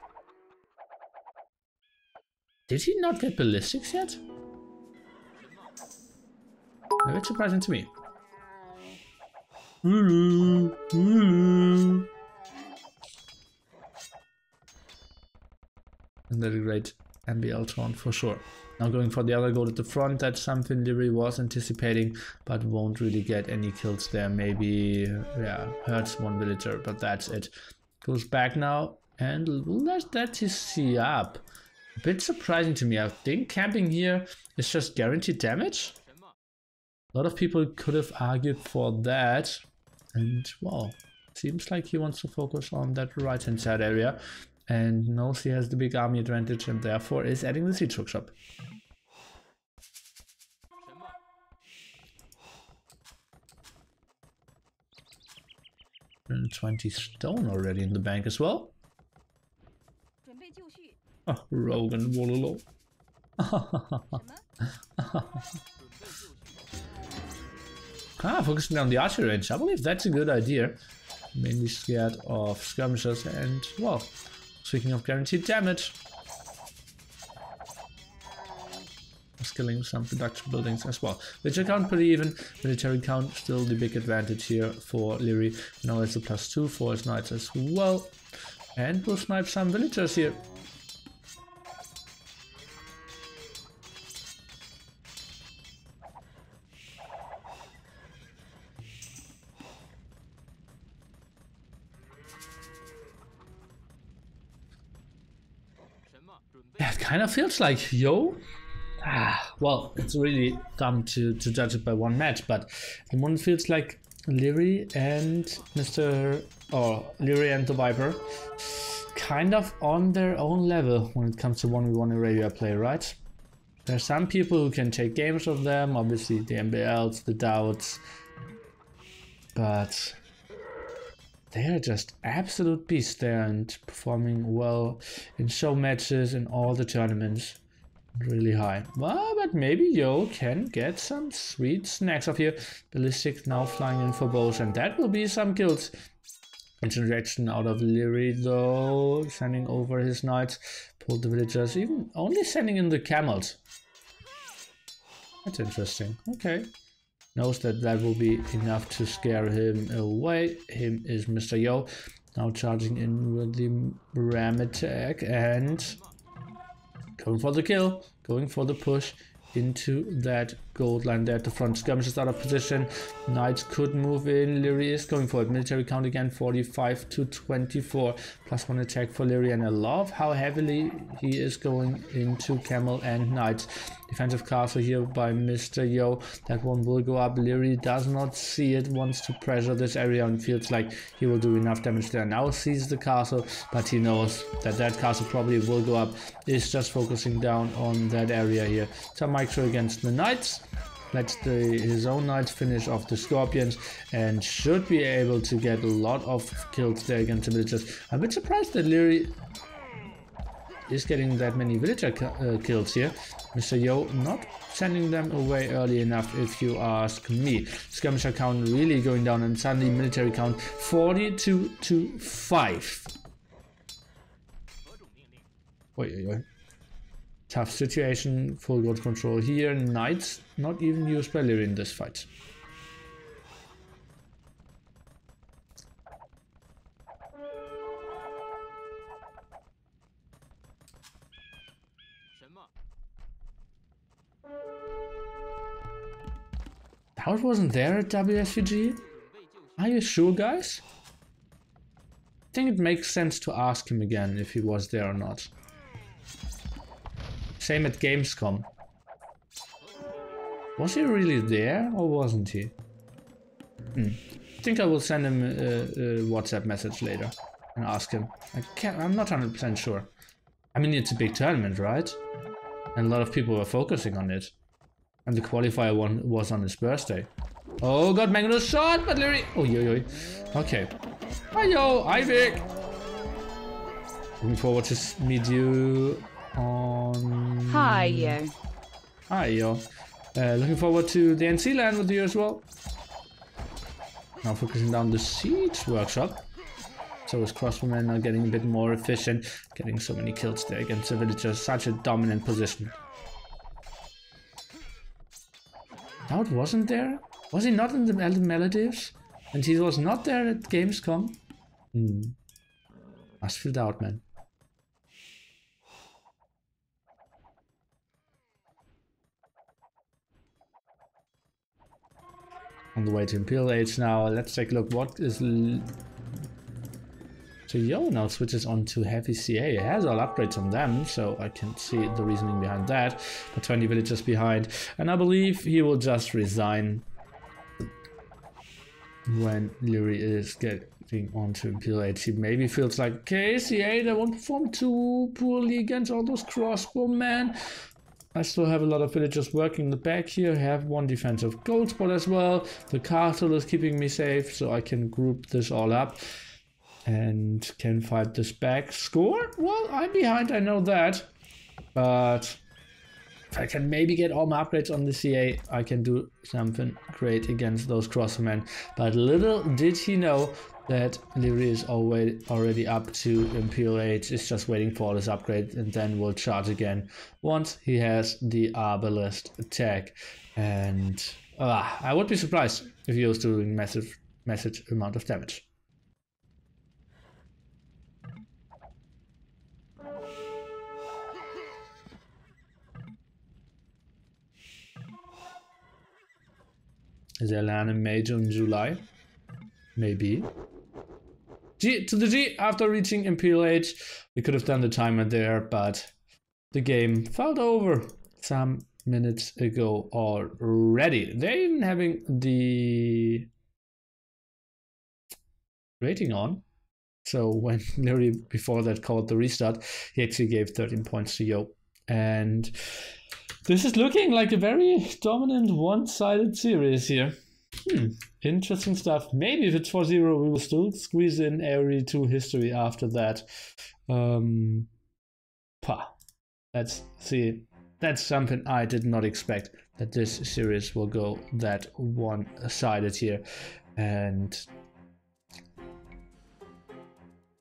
Did he not get ballistics yet? A bit surprising to me. And that's a great MBL taunt for sure. Now going for the other goal at the front, that's something Liereyy was anticipating, but won't really get any kills there. Maybe, yeah, hurts 1 villager, but that's it. Goes back now, and let that TC up. A bit surprising to me. I think camping here is just guaranteed damage. A lot of people could have argued for that, and well, seems like he wants to focus on that right-hand side area, and knows he has the big army advantage, and therefore is adding the siege workshop. 20 stone already in the bank as well. Oh, Rogan Wololo. Focusing on the archery range. I believe that's a good idea. Mainly scared of skirmishers and, well, speaking of guaranteed damage, killing some production buildings as well. Villager count pretty even. Military count still the big advantage here for Liereyy. Now it's a +2 for his knights as well. And we'll snipe some villagers here. Yeah, it kind of feels like, yo. Well, it's really dumb to judge it by one match, but the one feels like Liereyy and Liereyy and TheViper kind of on their own level when it comes to 1v1 area play, right? There are some people who can take games of them, obviously the MBLs, the DauTs, but they are just absolute beasts there and performing well in show matches in all the tournaments. Really high. Well, but maybe Yo can get some sweet snacks off here. Ballistic now flying in for bows, and that will be some kills. Interaction out of Liereyy though, sending over his knights, pulled the villagers, even only sending in the camels. That's interesting. Okay. Knows that that will be enough to scare him away. Him is Mr. Yo. Now charging in with the ram attack and going for the kill, going for the push into that gold line there at the front. Skirmish is out of position. Knights could move in. Liereyy is going for it. Military count again, 45 to 24. +1 attack for Liereyy, and I love how heavily he is going into camel and knights. Defensive castle here by Mr. Yo. That one will go up. Liereyy does not see it, wants to pressure this area and feels like he will do enough damage there. Now sees the castle, but he knows that that castle probably will go up. Is just focusing down on that area here. Some micro against the knights. Lets his own knights finish off the scorpions and should be able to get a lot of kills there against the villagers. I'm a bit surprised that Liereyy is getting that many villager kills here. Mr. Yo not sending them away early enough, if you ask me. Skirmisher count really going down, and suddenly military count 42 to 5. Wait. Tough situation, full gold control here. Knights not even used by Liereyy in this fight. DauT wasn't there at WSVG? Are you sure, guys? I think it makes sense to ask him again if he was there or not. Same at Gamescom. Was he really there or wasn't he? I think I will send him a WhatsApp message later and ask him. I'm not 100% sure. I mean, it's a big tournament, right? And a lot of people were focusing on it. And the qualifier one was on his birthday. Oh god, Magnus shot, but Liereyy. Oh, yo. Okay. Hi-yo, Ivik. Looking forward to meet you on... Hi, yo. Hi, yo. Looking forward to the NC land with you as well. Now focusing down the siege workshop. So his crossbowmen are getting a bit more efficient. Getting so many kills there against the villagers. Such a dominant position. DauT wasn't there? Was he not in the Maldives? And he was not there at Gamescom? Must feel DauT, man. On the way to Imperial Age now. Let's take a look. What is... So Yo now switches on to heavy CA. He has all upgrades on them, so I can see the reasoning behind that. But 20 villagers behind. And I believe he will just resign when Liereyy is getting onto Imperial Age. He maybe feels like, okay, CA, they won't perform too poorly against all those crossbowmen. I still have a lot of villagers working in the back here. I have one defensive gold spot as well. The castle is keeping me safe, so I can group this all up and can fight this back. Score? Well, I'm behind, I know that. But if I can maybe get all my upgrades on the CA, I can do something great against those crossmen. But little did he know that Liereyy is already up to Imperial Age, is just waiting for all his upgrades, and then will charge again once he has the Arbalet attack. And I would be surprised if he was doing massive amount of damage. Is there land in May, June, July? Maybe. G to the G after reaching Imperial Age. We could have done the timer there, but the game fell over some minutes ago already. They're even having the rating on. So when Liereyy before that called the restart, he actually gave 13 points to Yo. And this is looking like a very dominant one-sided series here. Interesting stuff. Maybe if it's 4-0, we will still squeeze in AoE2 History after that. Let's see. That's something I did not expect, that this series will go that one-sided here. And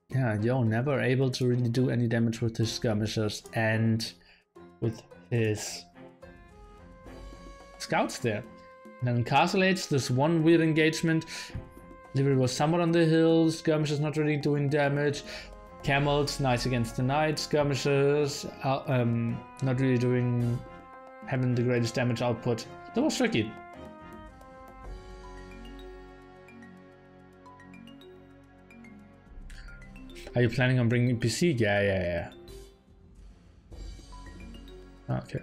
yeah, Yo never able to really do any damage with his skirmishers and with his scouts there. And then Castle Age, this one weird engagement. Liereyy was somewhat on the hill, skirmishers not really doing damage. Camels, nice against the knight, skirmishers, not really having the greatest damage output. That was tricky. Are you planning on bringing PC? Yeah. Okay.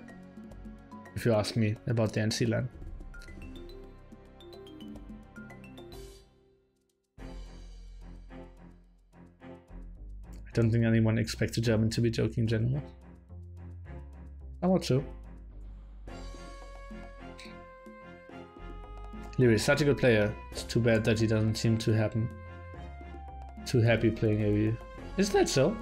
If you ask me about the NC LAN. I don't think anyone expects a German to be joking in general. I'm not sure. Liereyy is such a good player. It's too bad that he doesn't seem to happen too happy playing AoE. Is that so?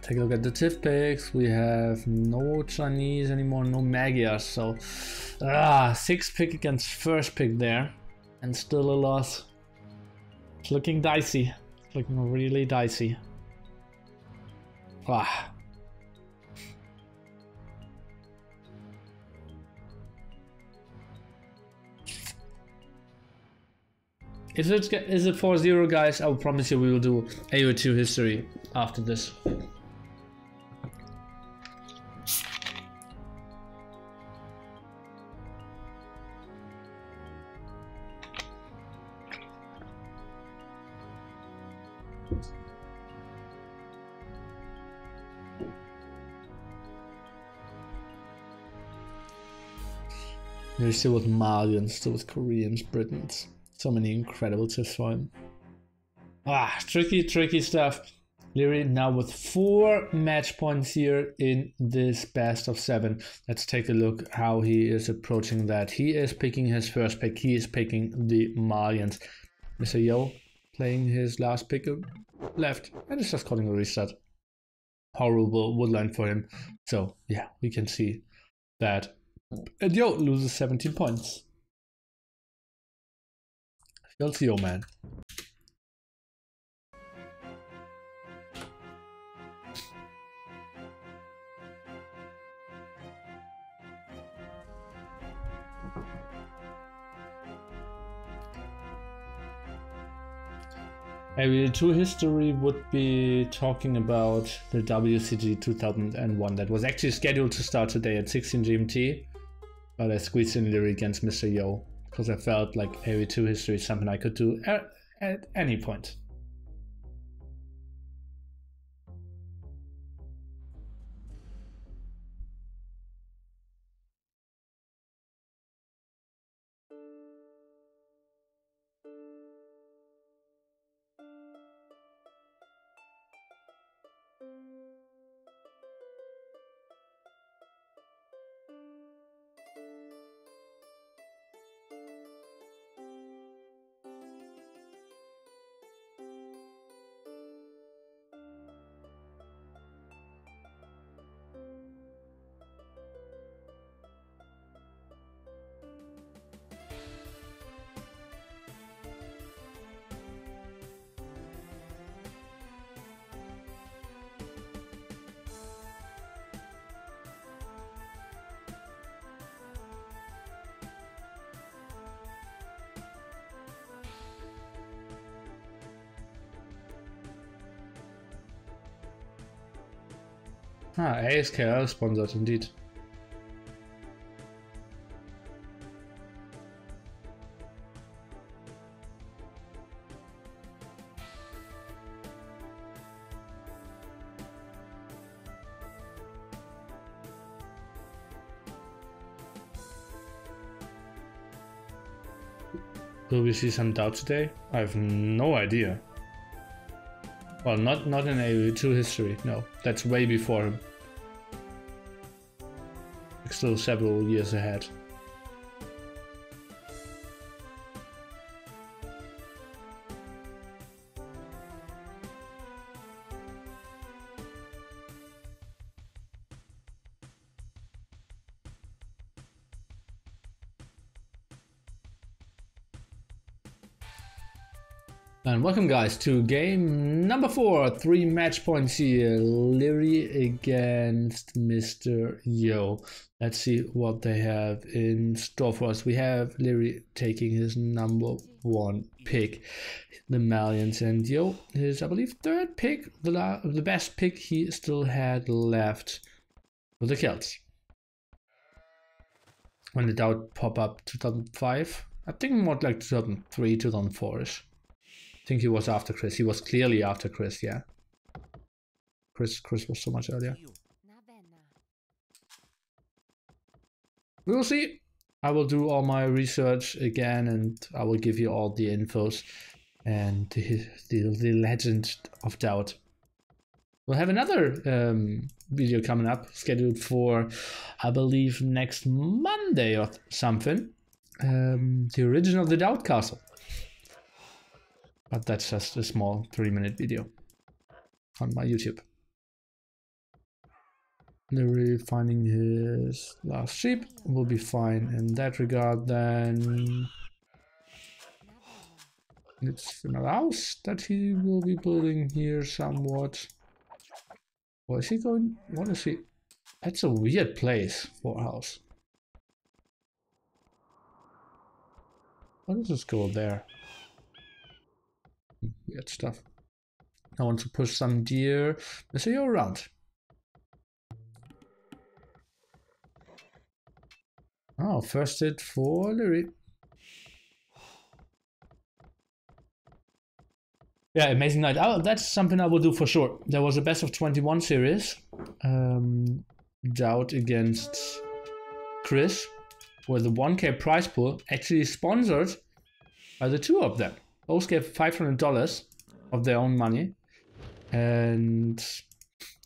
Take a look at the TIFF picks. We have no Chinese anymore, no Magyars. So, 6th pick against 1st pick there, and still a loss. It's looking dicey. It's looking really dicey. If is it 4-0, guys, I will promise you we will do AoE2 History after this. They're still with Malians, still with Koreans, Britons. So many incredible tips for him. Tricky stuff. Liereyy now with 4 match points here in this best of 7. Let's take a look how he is approaching that. He is picking his first pick. He is picking the Malians. Mr. Yo playing his last pick left. And it's just calling a reset. Horrible woodline for him. So yeah, we can see that. And Yo loses 17 points. Feels Yo, man. AoE2 History would be talking about the WCG 2001 that was actually scheduled to start today at 16 GMT, but I squeezed in Liereyy against Mr. Yo because I felt like AoE2 History is something I could do at any point. ASKL sponsored indeed. Will we see some DauT today? I have no idea. Well, not in AoE2 history, no. That's way before him. Still several years ahead. And welcome guys to game number 4, 3 match points here, Liereyy against Mr. Yo. Let's see what they have in store for us. We have Liereyy taking his number 1 pick, the Malians, and Yo his, I believe, 3rd pick, the best pick he still had left for the Celts. When did DauT pop up? 2005? I think more like 2003, 2004ish. I think he was after Chris. He was clearly after Chris, yeah. Chris was so much earlier. We will see. I will do all my research again and I will give you all the infos and the legend of DauT. We'll have another video coming up, scheduled for, I believe, next Monday or something. The origin of the DauT castle. But that's just a small 3-minute video on my YouTube. Liereyy finding his last sheep will be fine in that regard. Then it's another house that he will be building here somewhat. Where is he going? What is he? That's a weird place for a house. Why does this go there? Weird stuff. I want to push some deer. Let's see you around. Oh, first hit for Liereyy. Yeah, amazing night. Oh, that's something I will do for sure. There was a best of 21 series. DauT against Chris, where the 1K prize pool actually sponsored by the two of them. Both gave $500 of their own money. And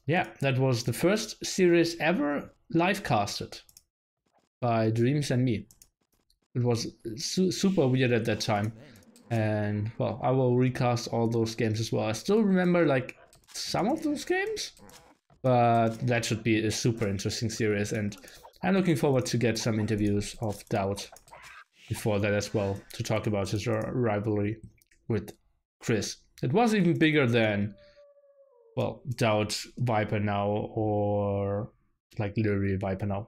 yeah, that was the first series ever live casted by Dreams and me. It was super weird at that time. And well, I will recast all those games as well. I still remember like some of those games, but that should be a super interesting series. And I'm looking forward to get some interviews of DauT before that as well, to talk about his rivalry with Chris. It was even bigger than, well, DauT Viper now, or like Liereyy Viper now.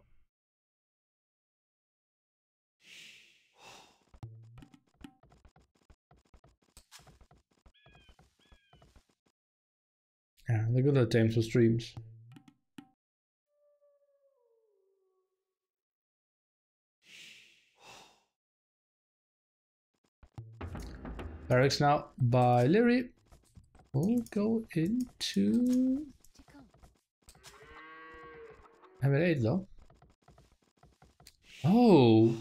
Yeah, they're good at games for streams. Barracks now by Liereyy. We'll go into Arbalet though. Oh,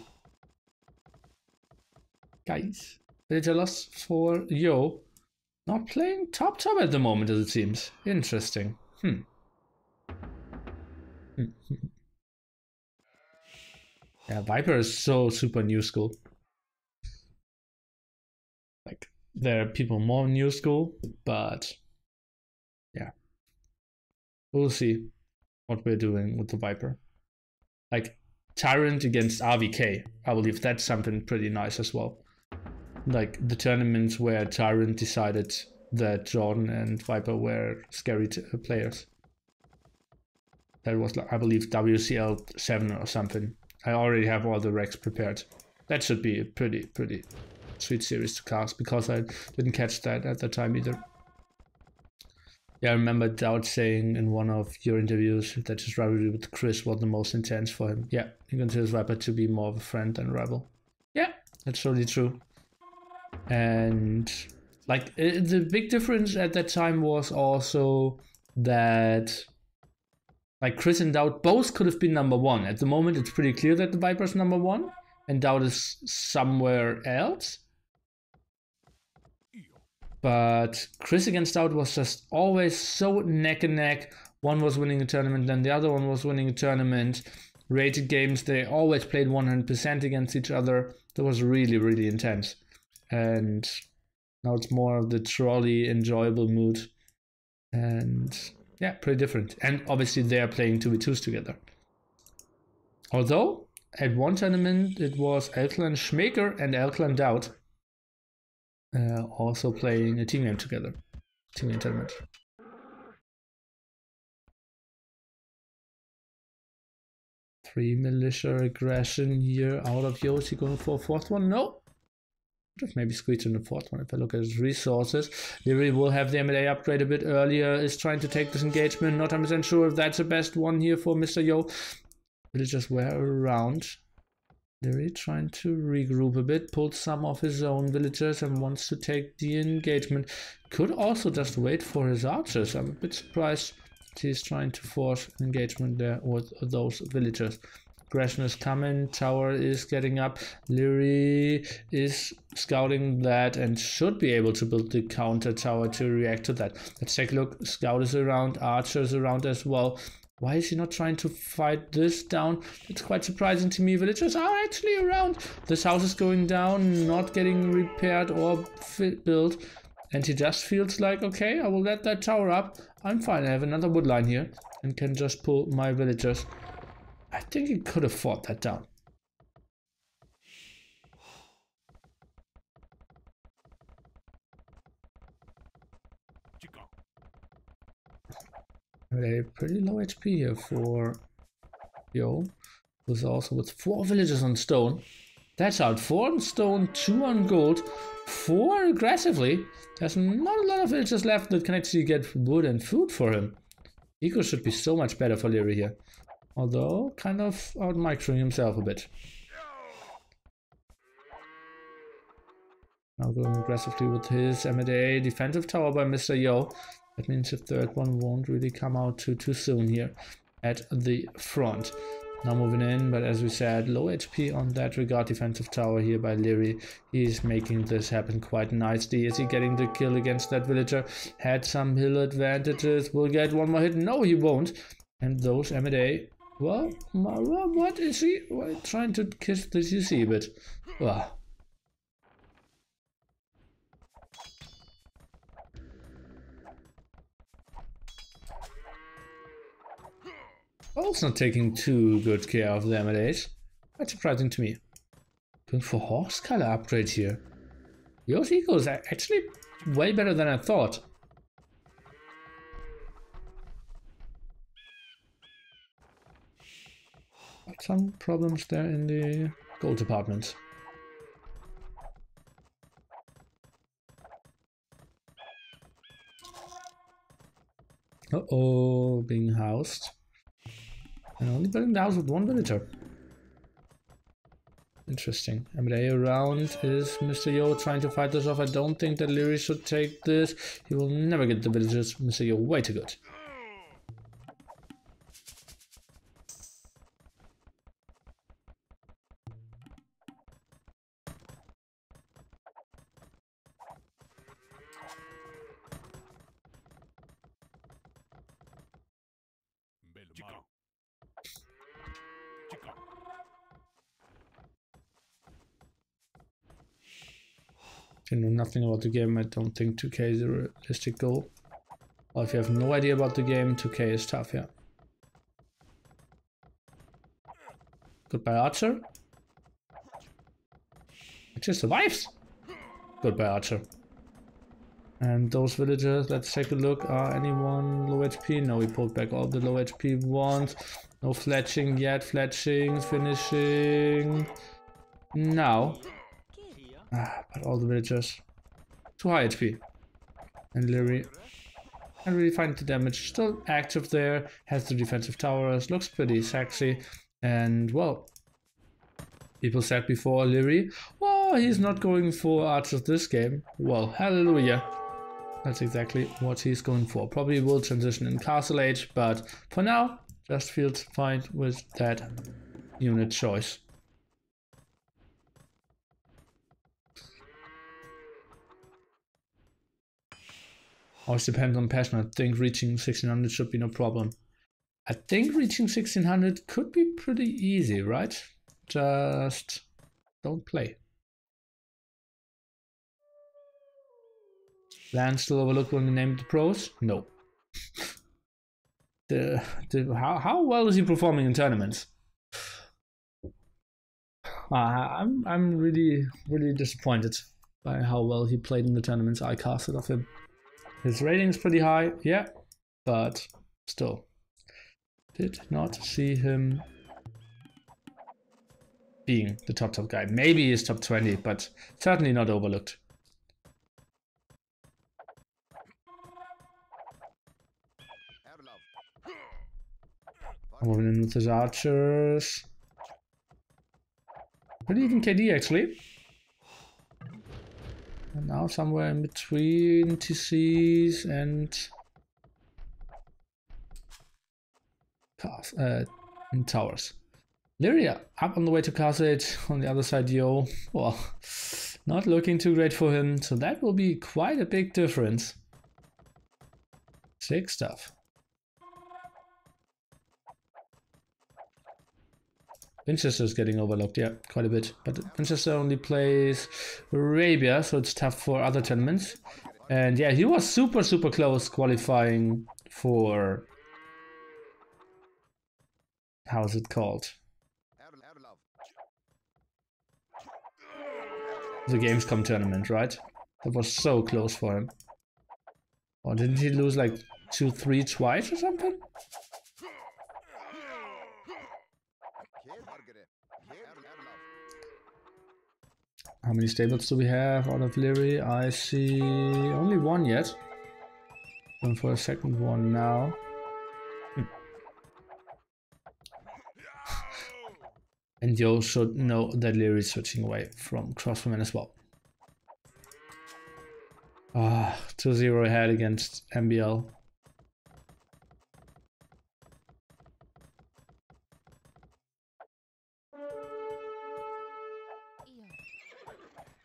guys, there's a loss for Yo. Not playing top at the moment, as it seems. Interesting. Yeah, Viper is so super new school. Like, there are people more new school, but yeah. We'll see what we're doing with the Viper. Like, Tyrant against RVK. I believe that's something pretty nice as well. Like the tournaments where Tyrant decided that Jordan and Viper were scary players. That was, like, I believe, WCL 7 or something. I already have all the recs prepared. That should be a pretty sweet series to cast, because I didn't catch that at the time either. Yeah, I remember DauT saying in one of your interviews that his rivalry with Chris was the most intense for him. Yeah, he considers Viper to be more of a friend than a rival. Yeah, that's totally true. And like the big difference at that time was also that like Chris and DauT both could have been number 1. At the moment, it's pretty clear that the Viper's number 1 and DauT is somewhere else. But Chris against DauT was just always so neck and neck. One was winning a tournament, then the other one was winning a tournament. Rated games, they always played 100% against each other. That was really, really intense. And now it's more of the trolley enjoyable mood. And yeah, pretty different. And obviously they're playing 2v2s together. Although, at one tournament, it was Elklan Schmaker and Elklan DauT also playing a team game together. Team game tournament. Three militia aggression here out of Yoshi going for a fourth one. No. Just maybe squeeze in the fourth one if I look at his resources. Liereyy will have the M&A upgrade a bit earlier. Is trying to take this engagement. Not 100% sure if that's the best one here for Mr. Yo. Villagers were around. Liereyy trying to regroup a bit. Pulled some of his own villagers and wants to take the engagement. Could also just wait for his archers. I'm a bit surprised he's trying to force engagement there with those villagers. Aggression is coming, tower is getting up, Liereyy is scouting that and should be able to build the counter tower to react to that. Let's take a look, scout is around, archer is around as well. Why is he not trying to fight this down? It's quite surprising to me. Villagers are actually around. This house is going down, not getting repaired or built. And he just feels like, okay, I will let that tower up. I'm fine, I have another wood line here and can just pull my villagers. I think he could have fought that down. A pretty low HP here for Yo, who's also with 4 villagers on stone. That's out. 4 on stone, 2 on gold, 4 aggressively. There's not a lot of villagers left that can actually get wood and food for him. Eco should be so much better for Liereyy here. Although, kind of out-microing himself a bit. Now going aggressively with his M&A. Defensive tower by Mr. Yo. That means the third one won't really come out too soon here at the front. Now moving in, but as we said, low HP on that regard. Defensive tower here by Liereyy. He's making this happen quite nicely. Is he getting the kill against that villager? Had some hill advantages. Will get one more hit. No, he won't. And those M&A. Well, what is he trying to kiss the GC? But well. Also not taking too good care of the M&As. Quite surprising to me. Going for horse color upgrade here. Yo's eco is actually way better than I thought. But some problems there in the gold department. Uh-oh, being housed. And only building the house with 1 villager. Interesting. M&A around is Mr. Yo trying to fight this off. I don't think that Liereyy should take this. He will never get the villagers. Mr. Yo way too good. If you know nothing about the game, I don't think 2K is a realistic goal. Or if you have no idea about the game, 2K is tough, yeah. Goodbye, Archer. It just survives. Goodbye, Archer. And those villagers, let's take a look. Are anyone low HP? No, we pulled back all the low HP ones. No fletching yet. Fletching, finishing. Now. But all the villagers too high HP. And Liereyy can't really find the damage. Still active there. Has the defensive towers. Looks pretty sexy. And well, people said before Liereyy, well, he's not going for archers this game. Well, hallelujah. That's exactly what he's going for. Probably will transition in Castle Age, but for now, just feels fine with that unit choice. Always depends on passion. I think reaching 1600 should be no problem. I think reaching 1600 could be pretty easy, right? Just don't play. Land still overlooked when we named the pros? No. How well is he performing in tournaments? I'm really disappointed by how well he played in the tournaments I casted of him. His rating's pretty high, yeah, but still. Did not see him being the top guy. Maybe he's top 20, but certainly not overlooked. Moving in with his archers. Pretty even KD actually. And now somewhere in between TCs and towers. Liereyy up on the way to Castle 8, on the other side Yo. Well, not looking too great for him, so that will be quite a big difference. 6 stuff. Winchester's getting overlooked, yeah, quite a bit. But Winchester only plays Arabia, so it's tough for other tournaments. And yeah, he was super close qualifying for... how is it called? The Gamescom tournament, right? That was so close for him. Or didn't he lose like 2-3 twice or something? How many stables do we have out of Liereyy? I see only 1 yet. Going for a second one now. And Yo should know that Liereyy is switching away from Crosswoman as well. 2-0 ahead against MBL.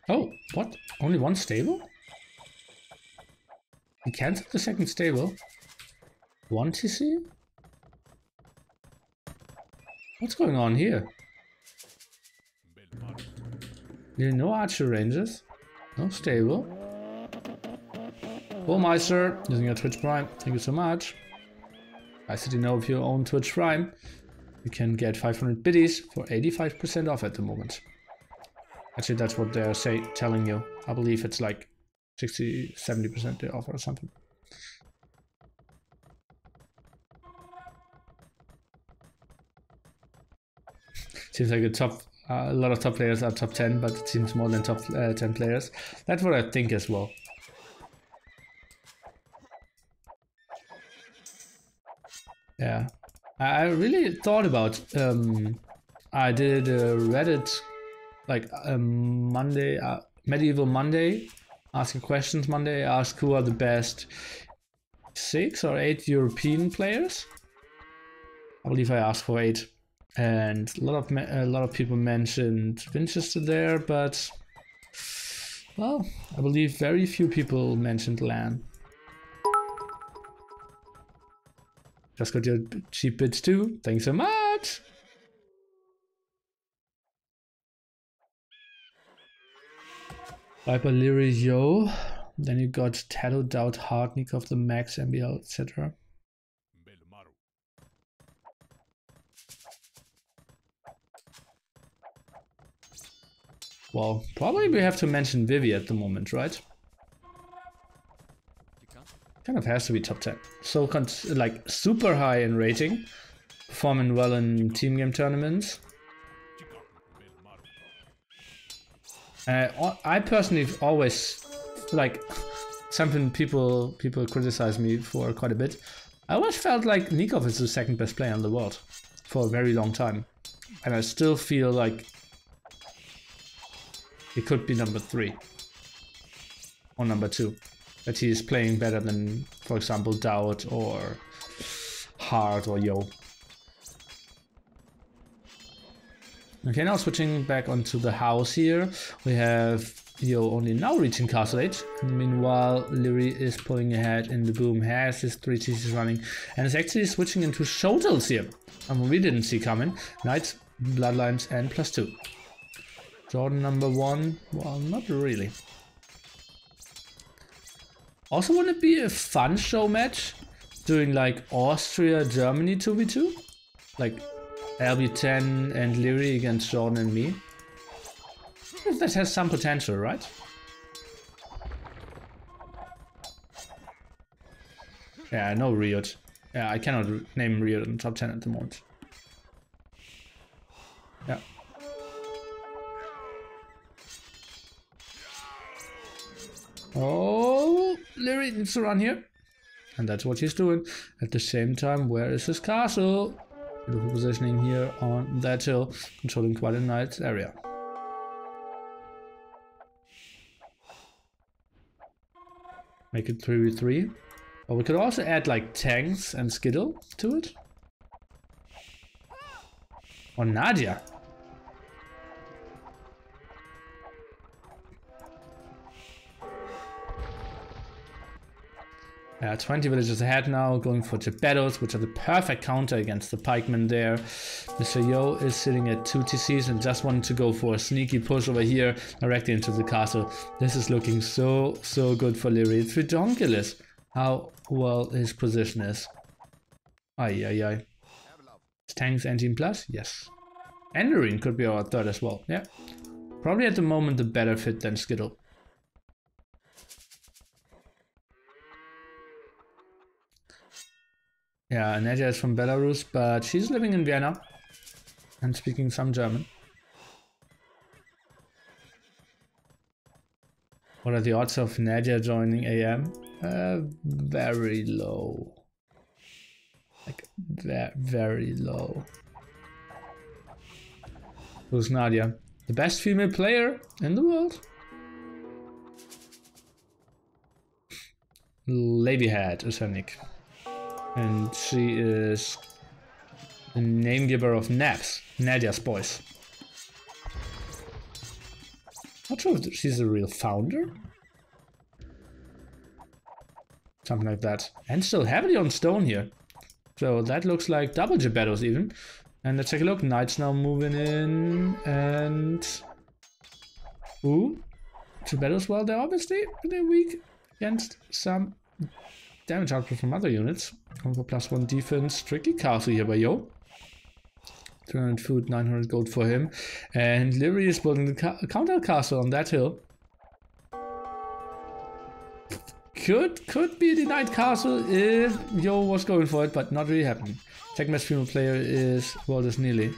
Oh, what? Only 1 stable? He cancelled the second stable? 1 TC? What's going on here? No archer ranges, no stable. Bullmeister using your Twitch Prime, thank you so much. I said, you know, if you own Twitch Prime, you can get 500 biddies for 85% off at the moment. Actually, that's what they're telling you. I believe it's like 60-70% they offer or something. Seems like a lot of top players are top 10, but it seems more than top 10 players. That's what I think as well. Yeah, I really thought about. I did a Reddit like Monday, Medieval Monday, asking questions Monday. I asked who are the best 6 or 8 European players. I believe I asked for 8. And a lot of people mentioned Winchester there, but well, I believe very few people mentioned LAN. Just got your cheap bits too. Thanks so much. Viper, Liereyy, Yo. Then you got Tato, DauT, Hardnik of the Max, MBL, etc. Well, probably we have to mention Vivi at the moment, right? Kind of has to be top 10. So, like, super high in rating, performing well in team game tournaments. I personally always, like, something people criticize me for quite a bit. I always felt like Kmkm is the second best player in the world for a very long time. And I still feel like he could be number 3 or number 2. That he is playing better than, for example, DauT or Hard or Yo. Okay, now switching back onto the house here. We have Yo only now reaching Castle Age. And meanwhile, Liereyy is pulling ahead in the boom, has his 3 TCs running, and is actually switching into Showtals here. We didn't see coming. Knights, Bloodlines, and +2. Jordan number 1, well, not really. Also, wouldn't it be a fun show match? Doing like Austria, Germany 2v2? Like LB10 and Liereyy against Jordan and me? That has some potential, right? Yeah, I know RiuT. Yeah, I cannot name RiuT in the top 10 at the moment. Yeah. Oh, Liereyy needs to run here. And that's what he's doing. At the same time, where is his castle? Beautiful positioning here on that hill, controlling quite a nice area. Make it 3v3. But we could also add like tanks and Skittle to it. Or Nadia. Yeah, 20 villagers ahead now, going for Geppettos, which are the perfect counter against the pikemen there. Mr. Yo is sitting at 2 TCs and just wanted to go for a sneaky push over here, directly into the castle. This is looking so good for Liereyy. It's ridiculous how well his position is. Ay. Tanks and Team Plus? Yes. Enderine could be our third as well, yeah. Probably at the moment the better fit than Skittle. Yeah, Nadia is from Belarus, but she's living in Vienna and speaking some German. What are the odds of Nadia joining AM? Very low. Like, very low. Who's Nadia? The best female player in the world? Ladyhead is her nick. And she is the name giver of Naps, Nadia's boys. Not sure if she's a real founder. Something like that. And still heavily on stone here. So that looks like double Geppettos even. And let's take a look. Knights now moving in. And... ooh. Geppettos, well, they're obviously pretty weak against some damage output from other units. Going for +1 defense. Tricky castle here by Yo. 300 food, 900 gold for him. And Liereyy is building the counter castle on that hill. Could be the Knight Castle if Yo was going for it, but not really happening. Second best female player is Waldes Neely.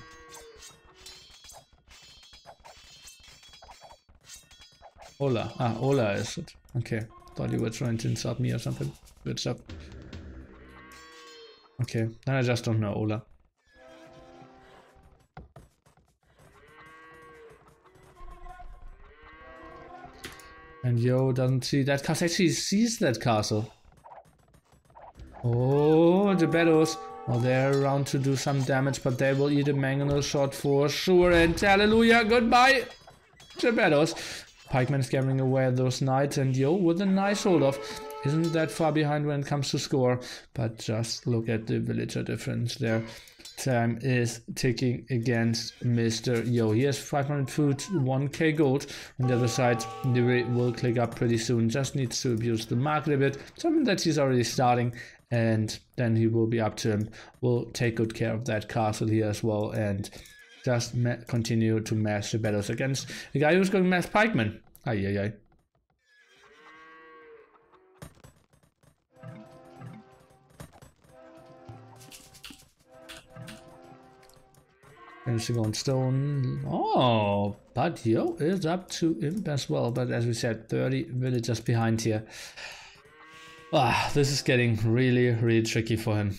Ola. Ah, Ola is it. Okay. Thought you were trying to insult me or something. Good job. Okay, then I just don't know Ola. And Yo doesn't see that castle. Actually, he sees that castle. Oh, the Geppettos. Well, they're around to do some damage, but they will eat a mangonel shot for sure. And hallelujah, goodbye, Geppettos. Pikeman scaring away those knights, and Yo with a nice hold off. Isn't that far behind when it comes to score, but just look at the villager difference there. Time is ticking against Mr. Yo. He has 500 food, 1k gold. On the other side, Liereyy will click up pretty soon. Just needs to abuse the market a bit. Something that he's already starting. And then he will be up to him. We'll take good care of that castle here as well. And just continue to mash the battles against the guy who's going to mash pikemen. Ay. Finishing on stone. Oh, but Yo is up to imp as well. But as we said, 30 villagers behind here. Ah, this is getting really tricky for him.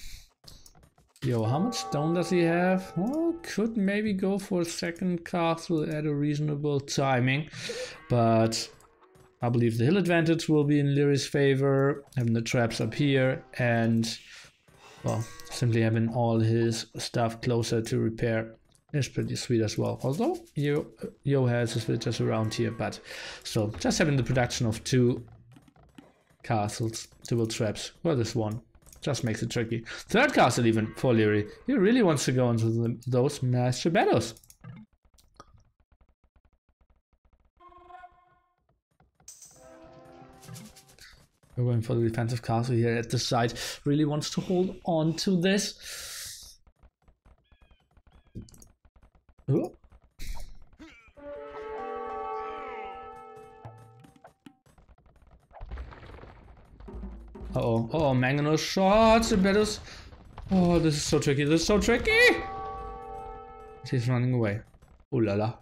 Yo, how much stone does he have? Oh, could maybe go for a second castle at a reasonable timing. But I believe the hill advantage will be in Lierey's favor. Having the traps up here and, well, simply having all his stuff closer to repair is pretty sweet as well. Although Yo has his villagers around here, but still, just having the production of 2 castles, 2 traps, well, this one just makes it tricky. 3rd castle even for Liereyy. He really wants to go into those master battles. We're going for the defensive castle here at the side. Really wants to hold on to this. Ooh. Uh-oh. Oh, mangonel shots. The battles. Oh, this is so tricky. This is so tricky. She's running away. Ooh la la.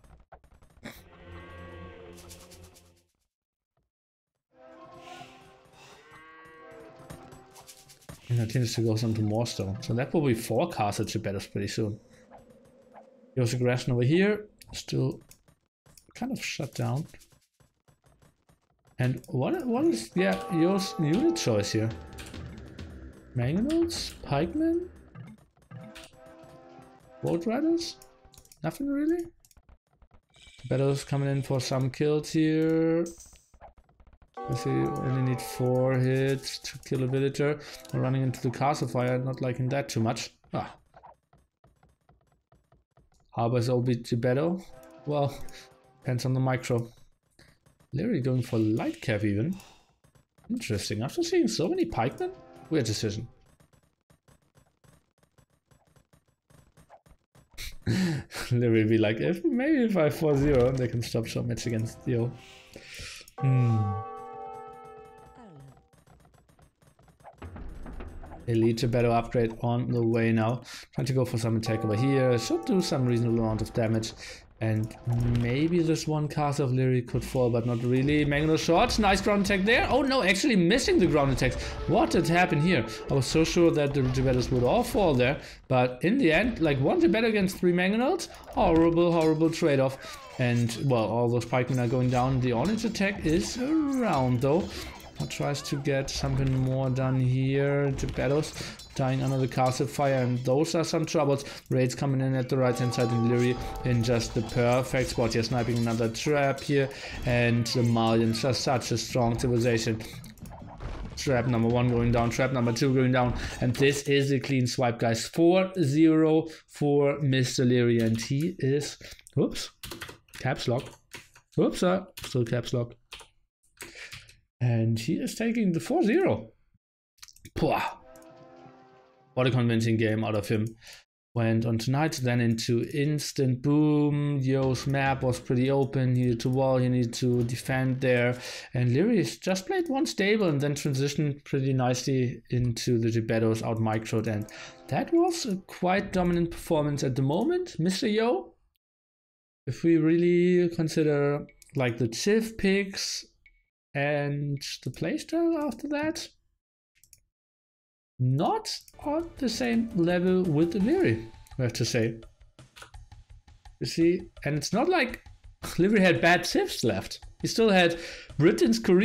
And I think to go some more stone. So that will be 4 castle battles pretty soon. Yo's aggression over here. Still kind of shut down. And what is Yo's unit choice here? Mangonels? Pikemen? Boat riders? Nothing really? Battles coming in for some kills here. I see you only need 4 hits to kill a villager. Running into the castle fire, not liking that too much. Ah. Harbor's OBG battle? Well, depends on the micro. Liereyy going for light cap even. Interesting. After seeing so many pikemen? Weird decision. Liereyy be like, maybe if I 4-0, they can stop Showmatch against Yo. Elite battle upgrade on the way now. Trying to go for some attack over here. Should do some reasonable amount of damage. And maybe this one castle of Liereyy could fall, but not really. Mangonel shots. Nice ground attack there. Oh no, actually missing the ground attacks. What did happen here? I was so sure that the Jabettas would all fall there. But in the end, like 1 Jabetta against 3 Mangonels. Horrible, horrible trade-off. And well, all those pikemen are going down. The orange attack is around though. Tries to get something more done here. Jabettas dying under the castle fire, and those are some troubles. Raids coming in at the right hand side, and Liereyy in just the perfect spot here, sniping another trap here. And the Malians are such a strong civilization. Trap number 1 going down, trap number 2 going down, and this is a clean swipe, guys. 4-0 for Mr. Liereyy, and he is, whoops, caps lock. Whoops, still caps lock. And he is taking the 4-0. What a convincing game out of him. Went on tonight, then into instant boom. Yo's map was pretty open. He needed to wall, he needed to defend there. And Liereyy just played 1 stable and then transitioned pretty nicely into the Jabettas out microed. And that was a quite dominant performance at the moment, Mr. Yo. If we really consider like the Civ picks and the playstyle after that, not on the same level with Liereyy, I have to say. You see, and it's not like Liereyy had bad civs left. He still had Britain's Korea.